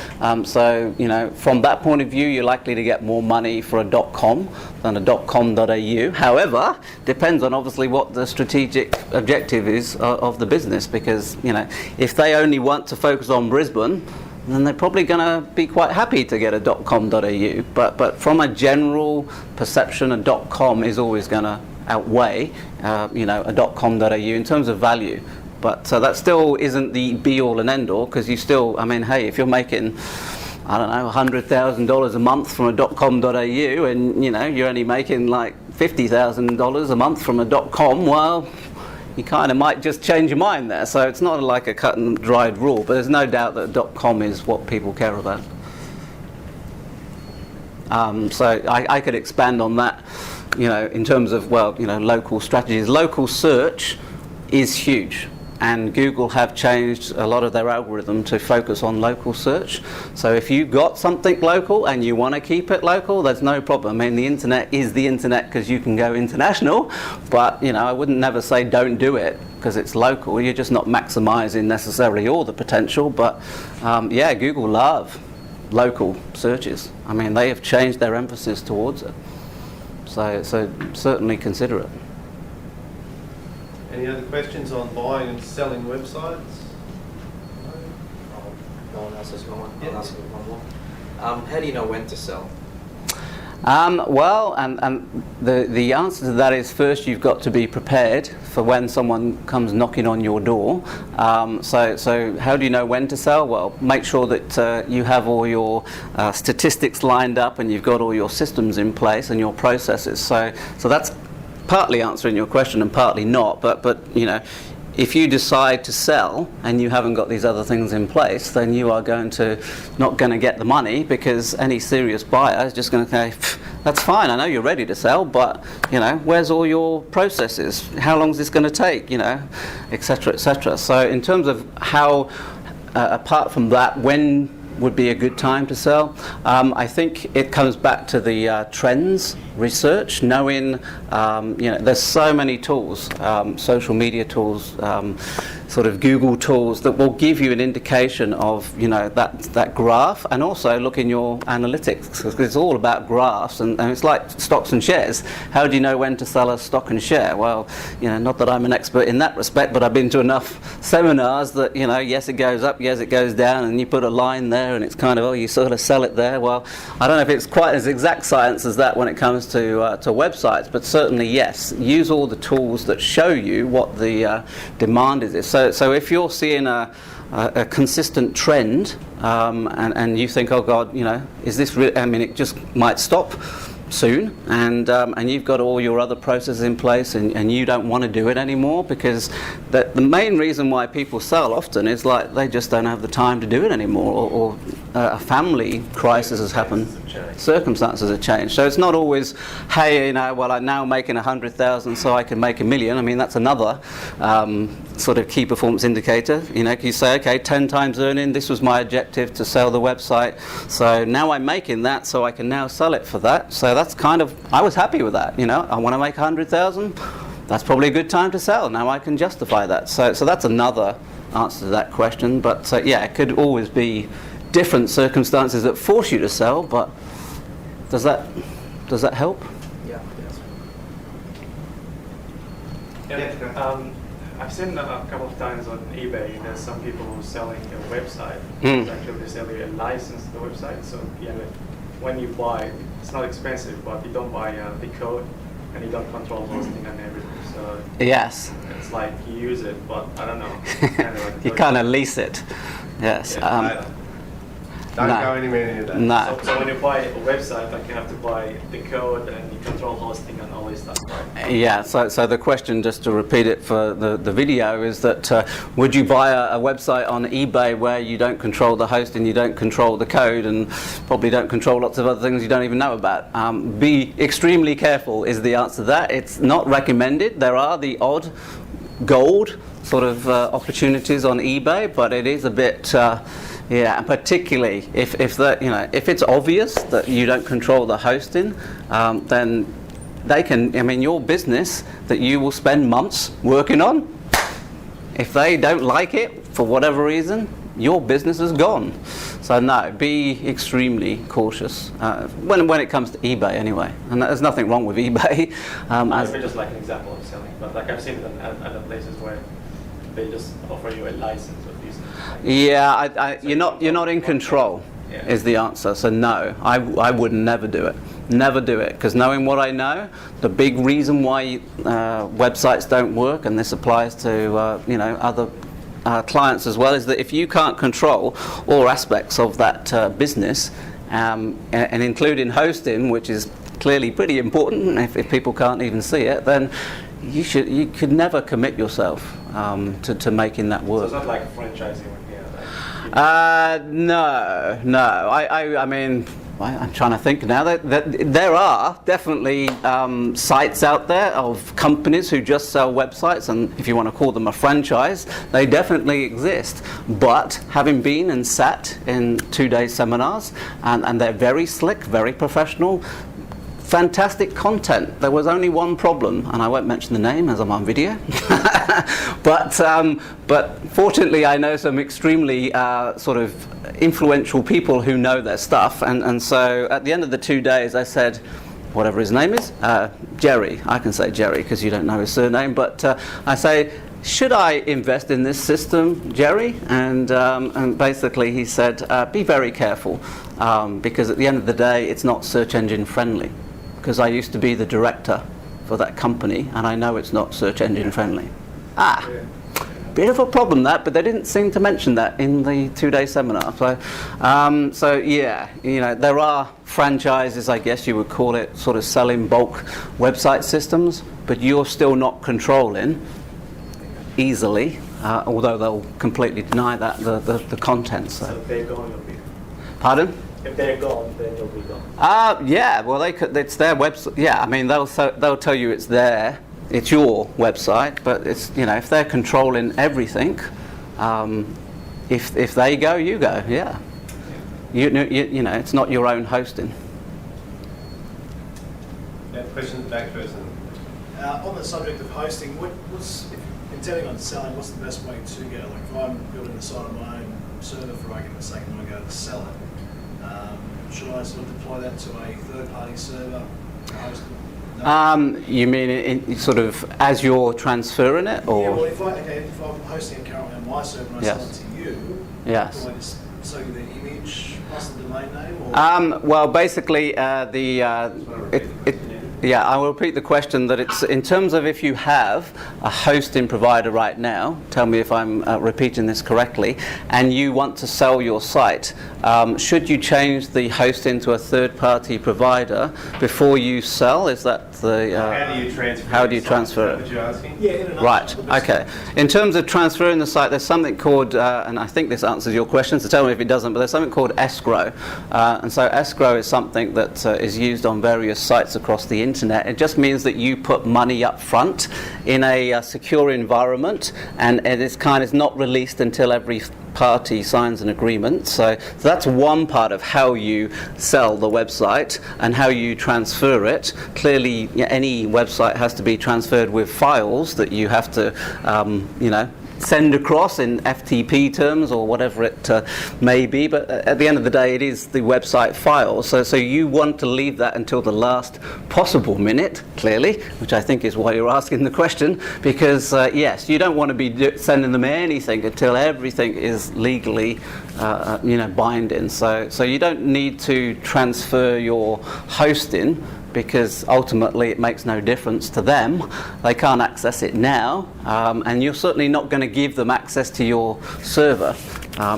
So, from that point of view, you're likely to get more money for a .com than a .com.au. However, depends on obviously what the strategic objective is of the business, because, if they only want to focus on Brisbane, then they're probably going to be quite happy to get a .com.au. But from a general perception, a .com is always going to outweigh, a .com.au in terms of value. But that still isn't the be-all and end-all, because you still, hey, if you're making, I don't know, $100,000 a month from a .com.au, and you're only making like $50,000 a month from a .com, well, you kind of might just change your mind there. So it's not like a cut and dried rule, but there's no doubt that .com is what people care about. So I could expand on that, in terms of, local strategies. Local search is huge. And Google have changed a lot of their algorithm to focus on local search. So if you've got something local and you want to keep it local, there's no problem. The internet is the internet because you can go international, but I wouldn't never say don't do it because it's local. You're just not maximizing necessarily all the potential. But Google love local searches. They have changed their emphasis towards it. So certainly consider it. Any other questions on buying and selling websites? No one else has one. I'll ask you one more. How do you know when to sell? The answer to that is, first you've got to be prepared for when someone comes knocking on your door. So how do you know when to sell? Well, make sure that you have all your statistics lined up and you've got all your systems in place and your processes. So that's partly answering your question and partly not, but if you decide to sell and you haven't got these other things in place, then you are not going to get the money, because any serious buyer is just going to say, that's fine, I know you're ready to sell, but where's all your processes? How long is this going to take? Etc., etc. So in terms of how, apart from that, when would be a good time to sell, I think it comes back to the trends research, knowing there's so many tools, social media tools, sort of Google tools that will give you an indication of that graph, and also look in your analytics, because it's all about graphs, and it's like stocks and shares. How do you know when to sell a stock and share? Well, not that I'm an expert in that respect, but I've been to enough seminars that yes it goes up, yes it goes down, and you put a line there and it's kind of, you sort of sell it there. Well, I don't know if it's quite as exact science as that when it comes to websites, but certainly yes, use all the tools that show you what the demand is. So if you're seeing a consistent trend, and you think, oh God, is this really, it just might stop soon, and you've got all your other processes in place, and you don't want to do it anymore, because the main reason why people sell often is like they just don't have the time to do it anymore, or a family crisis has happened. Circumstances have changed. So it's not always, hey, I'm now making 100,000 so I can make $1 million. That's another sort of key performance indicator. You say, okay, 10 times earning, this was my objective, to sell the website. So now I'm making that, so I can now sell it for that. So that's kind of, I was happy with that. I want to make 100,000. That's probably a good time to sell. Now I can justify that. So that's another answer to that question. But it could always be different circumstances that force you to sell. But does that help? Yeah. Yeah. I've seen a couple of times on eBay, there's some people who are selling a website. Mm. It's actually, they sell you a license to the website. So yeah, like, when you buy, it's not expensive, but you don't buy the code and you don't control hosting and everything. So Yes. it's like you use it, but I don't know. It's kind of like You kind of lease it. Yes. Yeah, Don't No. go anywhere near that. No. So when you buy a website, like you have to buy the code and you control hosting and all this stuff, right? Yeah, so the question, just to repeat it for the video, is that would you buy a website on eBay where you don't control the hosting, you don't control the code, and probably don't control lots of other things you don't even know about? Be extremely careful is the answer to that. It's not recommended. There are the odd gold sort of opportunities on eBay, but it is a bit... yeah, and particularly if it's obvious that you don't control the hosting, then they can. I mean, your business that you will spend months working on, if they don't like it for whatever reason, your business is gone. So no, be extremely cautious when it comes to eBay anyway. And there's nothing wrong with eBay. It's just like an example of selling, but like I've seen it at other places where they just offer you a license of these. Yeah, you're not in control, Yeah. is the answer. So no, I would never do it. Never do it, because knowing what I know, the big reason why websites don't work, and this applies to other clients as well, is that if you can't control all aspects of that business, and including hosting, which is clearly pretty important, if people can't even see it, then you could never commit yourself to making that work. So it's not like franchising with No. I mean, I'm trying to think now. That there are definitely sites out there of companies who just sell websites, and if you want to call them a franchise, they definitely exist. But having been and sat in 2-day seminars, and they're very slick, very professional, fantastic content. There was only one problem, and I won't mention the name as I'm on video. But fortunately, I know some extremely sort of influential people who know their stuff, and so at the end of the 2 days, I said, whatever his name is, Jerry. I can say Jerry because you don't know his surname, but I say, should I invest in this system, Jerry? And basically, he said, be very careful, because at the end of the day, it's not search engine friendly. Because I used to be the director for that company, and I know it's not search engine friendly. Bit of a problem that, but they didn't seem to mention that in the 2-day seminar. So yeah, there are franchises, I guess you would call it, sort of selling bulk website systems, but you're still not controlling easily, although they'll completely deny that the content. So if they're gone, you'll be. Pardon? If they're gone, then you'll be gone. Yeah. Well, it's their website. Yeah, I mean they'll tell you it's it's your website, but it's if they're controlling everything, if they go, you go. Yeah. It's not your own hosting. Question back first. On the subject of hosting, what's if intending on selling? What's the best way to go? Like if I'm building the site on my own server, for argument's sake, and I go to sell it. Should I sort of deploy that to a third-party server? No? You mean in sort of as you're transferring it, or? Yeah, well, if I'm hosting it currently on my server and I sell it to you, yes. do I just sell you the image plus the domain name? Or? Well, basically, yeah, I will repeat the question that it's in terms of if you have a hosting provider right now, tell me if I'm repeating this correctly, and you want to sell your site, should you change the hosting to a third-party provider before you sell? Is that the... how do you transfer it? What you're asking? Yeah, right, okay. In terms of transferring the site, there's something called, and I think this answers your question, so tell me if it doesn't, but there's something called escrow. And so escrow is something that is used on various sites across the internet. It just means that you put money up front in a secure environment, and it is kind of not released until every party signs an agreement. So that's one part of how you sell the website and how you transfer it. Clearly, any website has to be transferred with files that you have to, send across in FTP terms or whatever it may be, but at the end of the day it is the website file, so you want to leave that until the last possible minute, clearly, which I think is why you're asking the question, because yes, you don't want to be sending them anything until everything is legally binding, so you don't need to transfer your hosting, because ultimately it makes no difference to them. They can't access it now, and you're certainly not going to give them access to your server.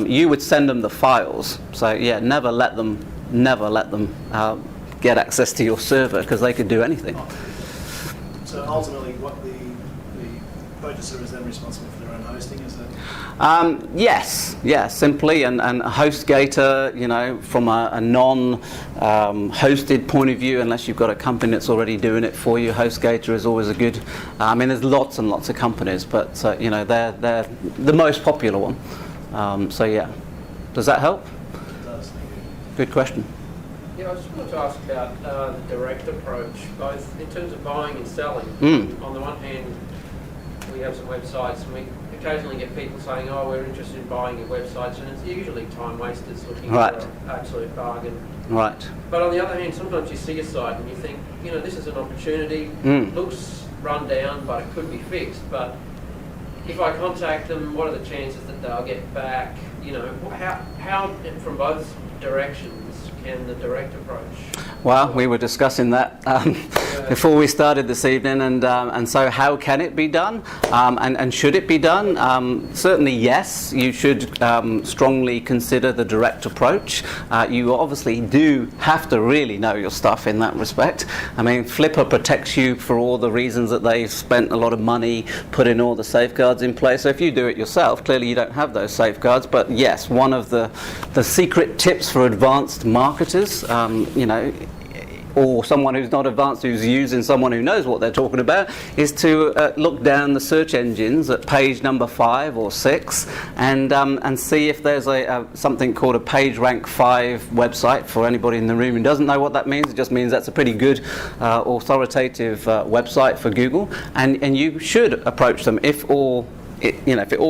You would send them the files, so yeah, never let them get access to your server, because they could do anything. So ultimately, what the purchaser is then responsible for their own hosting, is that? Yes, simply, and HostGator, from a non-hosted point of view, unless you've got a company that's already doing it for you, HostGator is always a good. There's lots and lots of companies, but they're the most popular one. So yeah, does that help? It does. Thank you. Good question. Yeah, I just wanted to ask about the direct approach, both in terms of buying and selling. On the one hand, we have some websites, and we occasionally get people saying, "Oh, we're interested in buying your websites," and it's usually time wasters looking for an absolute bargain. Right. But on the other hand, sometimes you see a site and you think, this is an opportunity. Looks run down, but it could be fixed. But if I contact them, what are the chances that they'll get back? How from both directions can the direct approach? Well, we were discussing that before we started this evening, and so how can it be done, and should it be done? Certainly yes, you should strongly consider the direct approach. You obviously do have to really know your stuff in that respect. Flipper protects you for all the reasons that they've spent a lot of money putting all the safeguards in place. So if you do it yourself, clearly you don't have those safeguards, but yes, one of the secret tips for advanced marketers, or someone who's not advanced, who's using someone who knows what they're talking about, is to look down the search engines at page number 5 or 6 and see if there's something called a page rank 5 website. For anybody in the room who doesn't know what that means, it just means that's a pretty good authoritative website for Google, and you should approach them if it all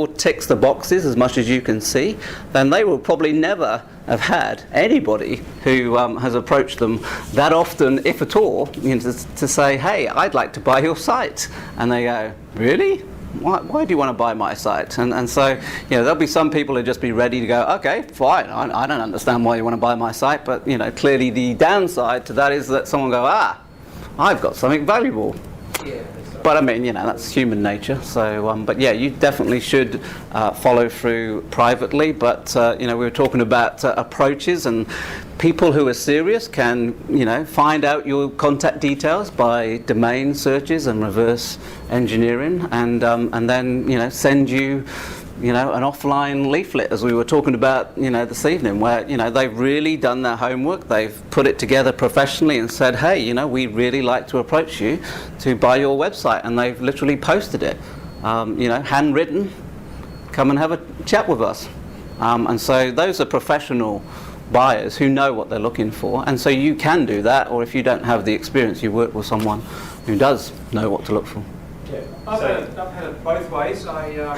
ticks the boxes as much as you can see, then they will probably never have had anybody who has approached them that often, if at all, to say, "Hey, I'd like to buy your site," and they go, "Really? Why do you want to buy my site?" And so there'll be some people who just be ready to go, "Okay, fine, I don't understand why you want to buy my site," but clearly the downside to that is that someone go, "I've got something valuable." Yeah. But that's human nature. So, but yeah, you definitely should follow through privately. But we were talking about approaches, and people who are serious can find out your contact details by domain searches and reverse engineering, and then send you an offline leaflet, as we were talking about this evening, where they've really done their homework, they've put it together professionally and said, "Hey, we'd really like to approach you to buy your website," and they've literally posted it, handwritten, "Come and have a chat with us," and so those are professional buyers who know what they're looking for, and so you can do that, or if you don't have the experience, you work with someone who does know what to look for. Yeah, I've had it both ways. I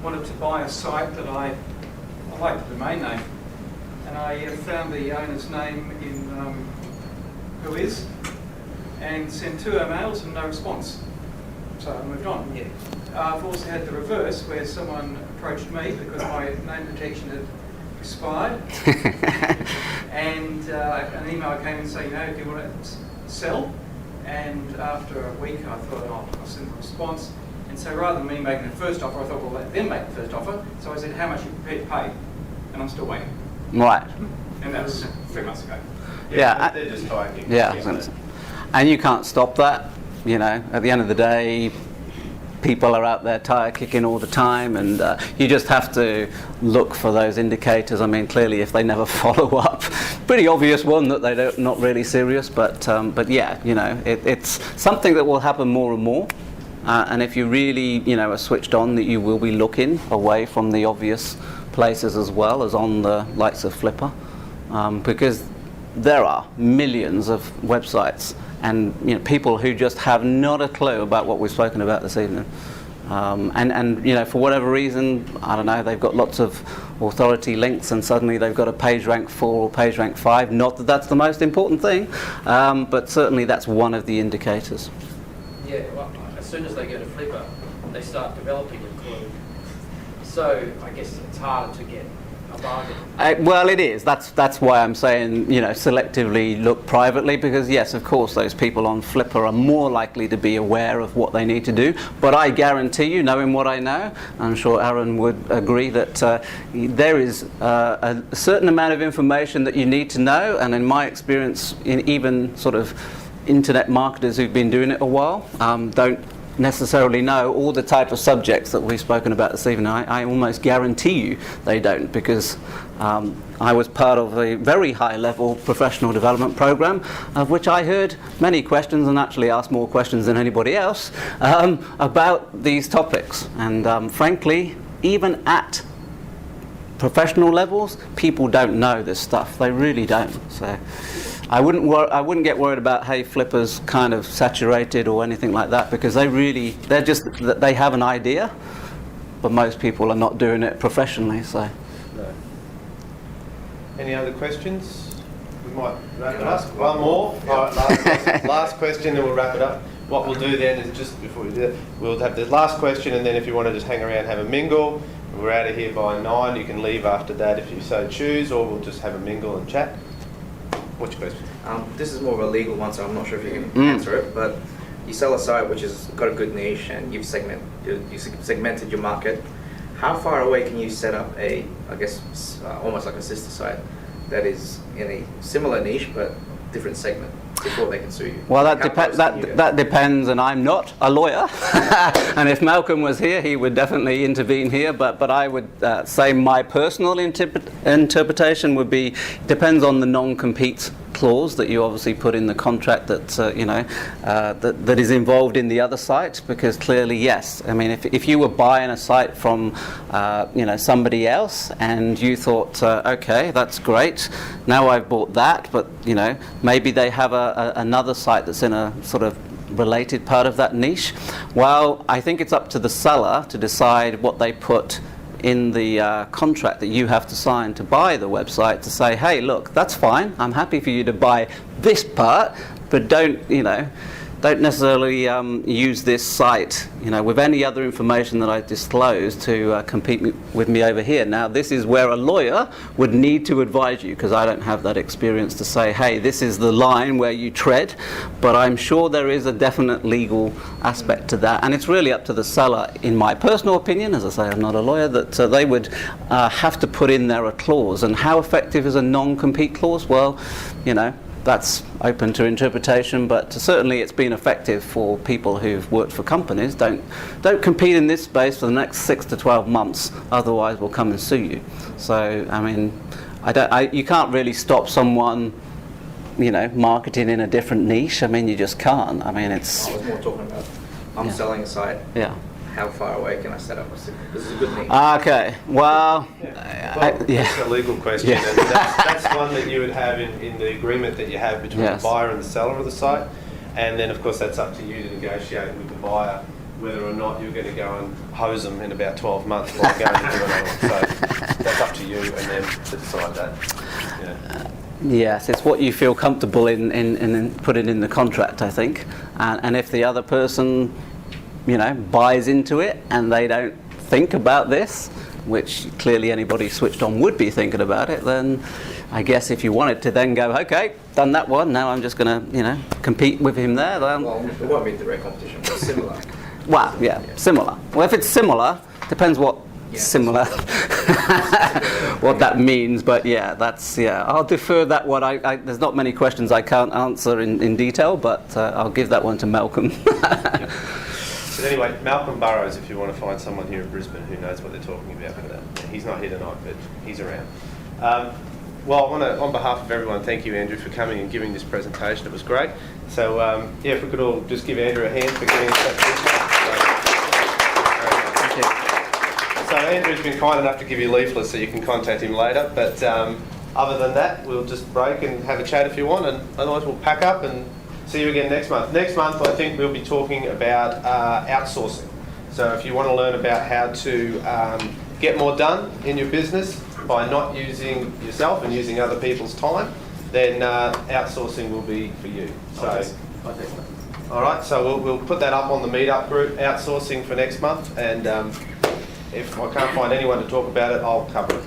wanted to buy a site that I like the domain name, and I found the owner's name in Whois, and sent 2 emails and no response. So I moved on. Yeah. I've also had the reverse, where someone approached me because my name protection had expired, and an email came and saying, "Do you want to sell?" And after a week, I thought, I'll send a response. And so rather than me making the first offer, I thought, well, let them make the first offer. So I said, "How much are you prepared to pay?" And I'm still waiting. Right. And that was 3 months ago. Yeah, they're just typing. Yeah. And you can't stop that. At the end of the day, people are out there tire kicking all the time, and you just have to look for those indicators. Clearly, if they never follow up, pretty obvious one that they're not really serious. But yeah, it's something that will happen more and more. And if you really, are switched on, that you will be looking away from the obvious places as well as on the likes of Flipper, because there are millions of websites and people who just have not a clue about what we've spoken about this evening. And you know, for whatever reason, I don't know, they've got lots of authority links and suddenly they've got a page rank 4 or page rank 5. Not that that's the most important thing, but certainly that's one of the indicators. Yeah, well, as soon as they get a flipper, they start developing a clue. So I guess it's harder to get a bargain. Well, it is. That's why I'm saying, you know, selectively look privately, because yes, of course, those people on Flipper are more likely to be aware of what they need to do. But I guarantee you, knowing what I know, I'm sure Aaron would agree that there is a certain amount of information that you need to know. And in my experience, in even sort of internet marketers who've been doing it a while, don't necessarily know all the type of subjects that we've spoken about this evening. I almost guarantee you they don't, because I was part of a very high level professional development program of which I heard many questions and actually asked more questions than anybody else about these topics. And frankly, even at professional levels, people don't know this stuff. They really don't. So I wouldn't get worried about, hey, Flipper's kind of saturated or anything like that, because they have an idea, but most people are not doing it professionally. So. No. Any other questions? We might wrap it up. One more. All right, last question, and we'll wrap it up. What we'll do then is, just before we do that, we'll have the last question, and then if you want to just hang around, have a mingle. We're out of here by 9. You can leave after that if you so choose, or we'll just have a mingle and chat. What's your question? This is more of a legal one, so I'm not sure if you can answer it, but you sell a site which has got a good niche and you've segmented your market. How far away can you set up a, I guess, almost like a sister site that is in a similar niche but different segment before they can sue you? Well, that depends, and I'm not a lawyer. And if Malcolm was here, he would definitely intervene here. But I would say my personal interpretation would be, depends on the non-compete clause that you obviously put in the contract that that is involved in the other site, because clearly, yes, I mean, if you were buying a site from somebody else and you thought, okay, that's great, now I've bought that, but maybe they have another site that's in a sort of related part of that niche. Well, I think it's up to the seller to decide what they put in the contract that you have to sign to buy the website, to say, hey, look, that's fine, I'm happy for you to buy this part, but don't necessarily use this site with any other information that I disclose to compete with me over here. Now, this is where a lawyer would need to advise you, because I don't have that experience to say, hey, this is the line where you tread, but I'm sure there is a definite legal aspect to that, and it's really up to the seller, in my personal opinion, as I say, I'm not a lawyer, that they would have to put in there a clause. And how effective is a non-compete clause? Well, that's open to interpretation, but certainly it's been effective for people who've worked for companies. Don't compete in this space for the next 6 to 12 months, otherwise we'll come and sue you. So, I mean, you can't really stop someone, marketing in a different niche. I mean, you just can't. I mean, it's... I was more talking about, I'm selling a site. Yeah. How far away can I set up? This is a good niche. Okay, well... That's a legal question, and that's one that you would have in the agreement that you have between the buyer and the seller of the site. And then, of course, that's up to you to negotiate with the buyer whether or not you're going to go and hose them in about 12 months while going to do another one. So that's up to you and them to decide that. Yes, it's what you feel comfortable in putting in the contract, I think. And if the other person, buys into it and they don't think about this, which clearly anybody switched on would be thinking about it, then I guess if you wanted to then go, okay, done that one, now I'm just going to, compete with him there. Well, it won't be direct competition, but similar. Well, yeah, similar. Well, if it's similar, depends what similar, what that means, but I'll defer that one. There's not many questions I can't answer in detail, but I'll give that one to Malcolm. But anyway, Malcolm Burrows, if you want to find someone here in Brisbane who knows what they're talking about with that. He's not here tonight, but he's around. Well, I want to, on behalf of everyone, thank you, Andrew, for coming and giving this presentation. It was great. So, if we could all just give Andrew a hand for giving us that picture. So Andrew's been kind enough to give you leaflets so you can contact him later. But other than that, we'll just break and have a chat if you want, and otherwise we'll pack up and see you again next month. Next month, I think we'll be talking about outsourcing. So if you want to learn about how to get more done in your business by not using yourself and using other people's time, then outsourcing will be for you. So, all right, so we'll put that up on the meetup group, outsourcing for next month, and if I can't find anyone to talk about it, I'll cover it.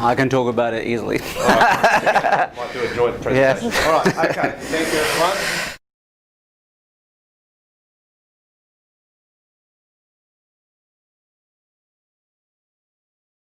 I can talk about it easily. All right. Might do a joint presentation. Yes. All right, okay. Thank you, everyone.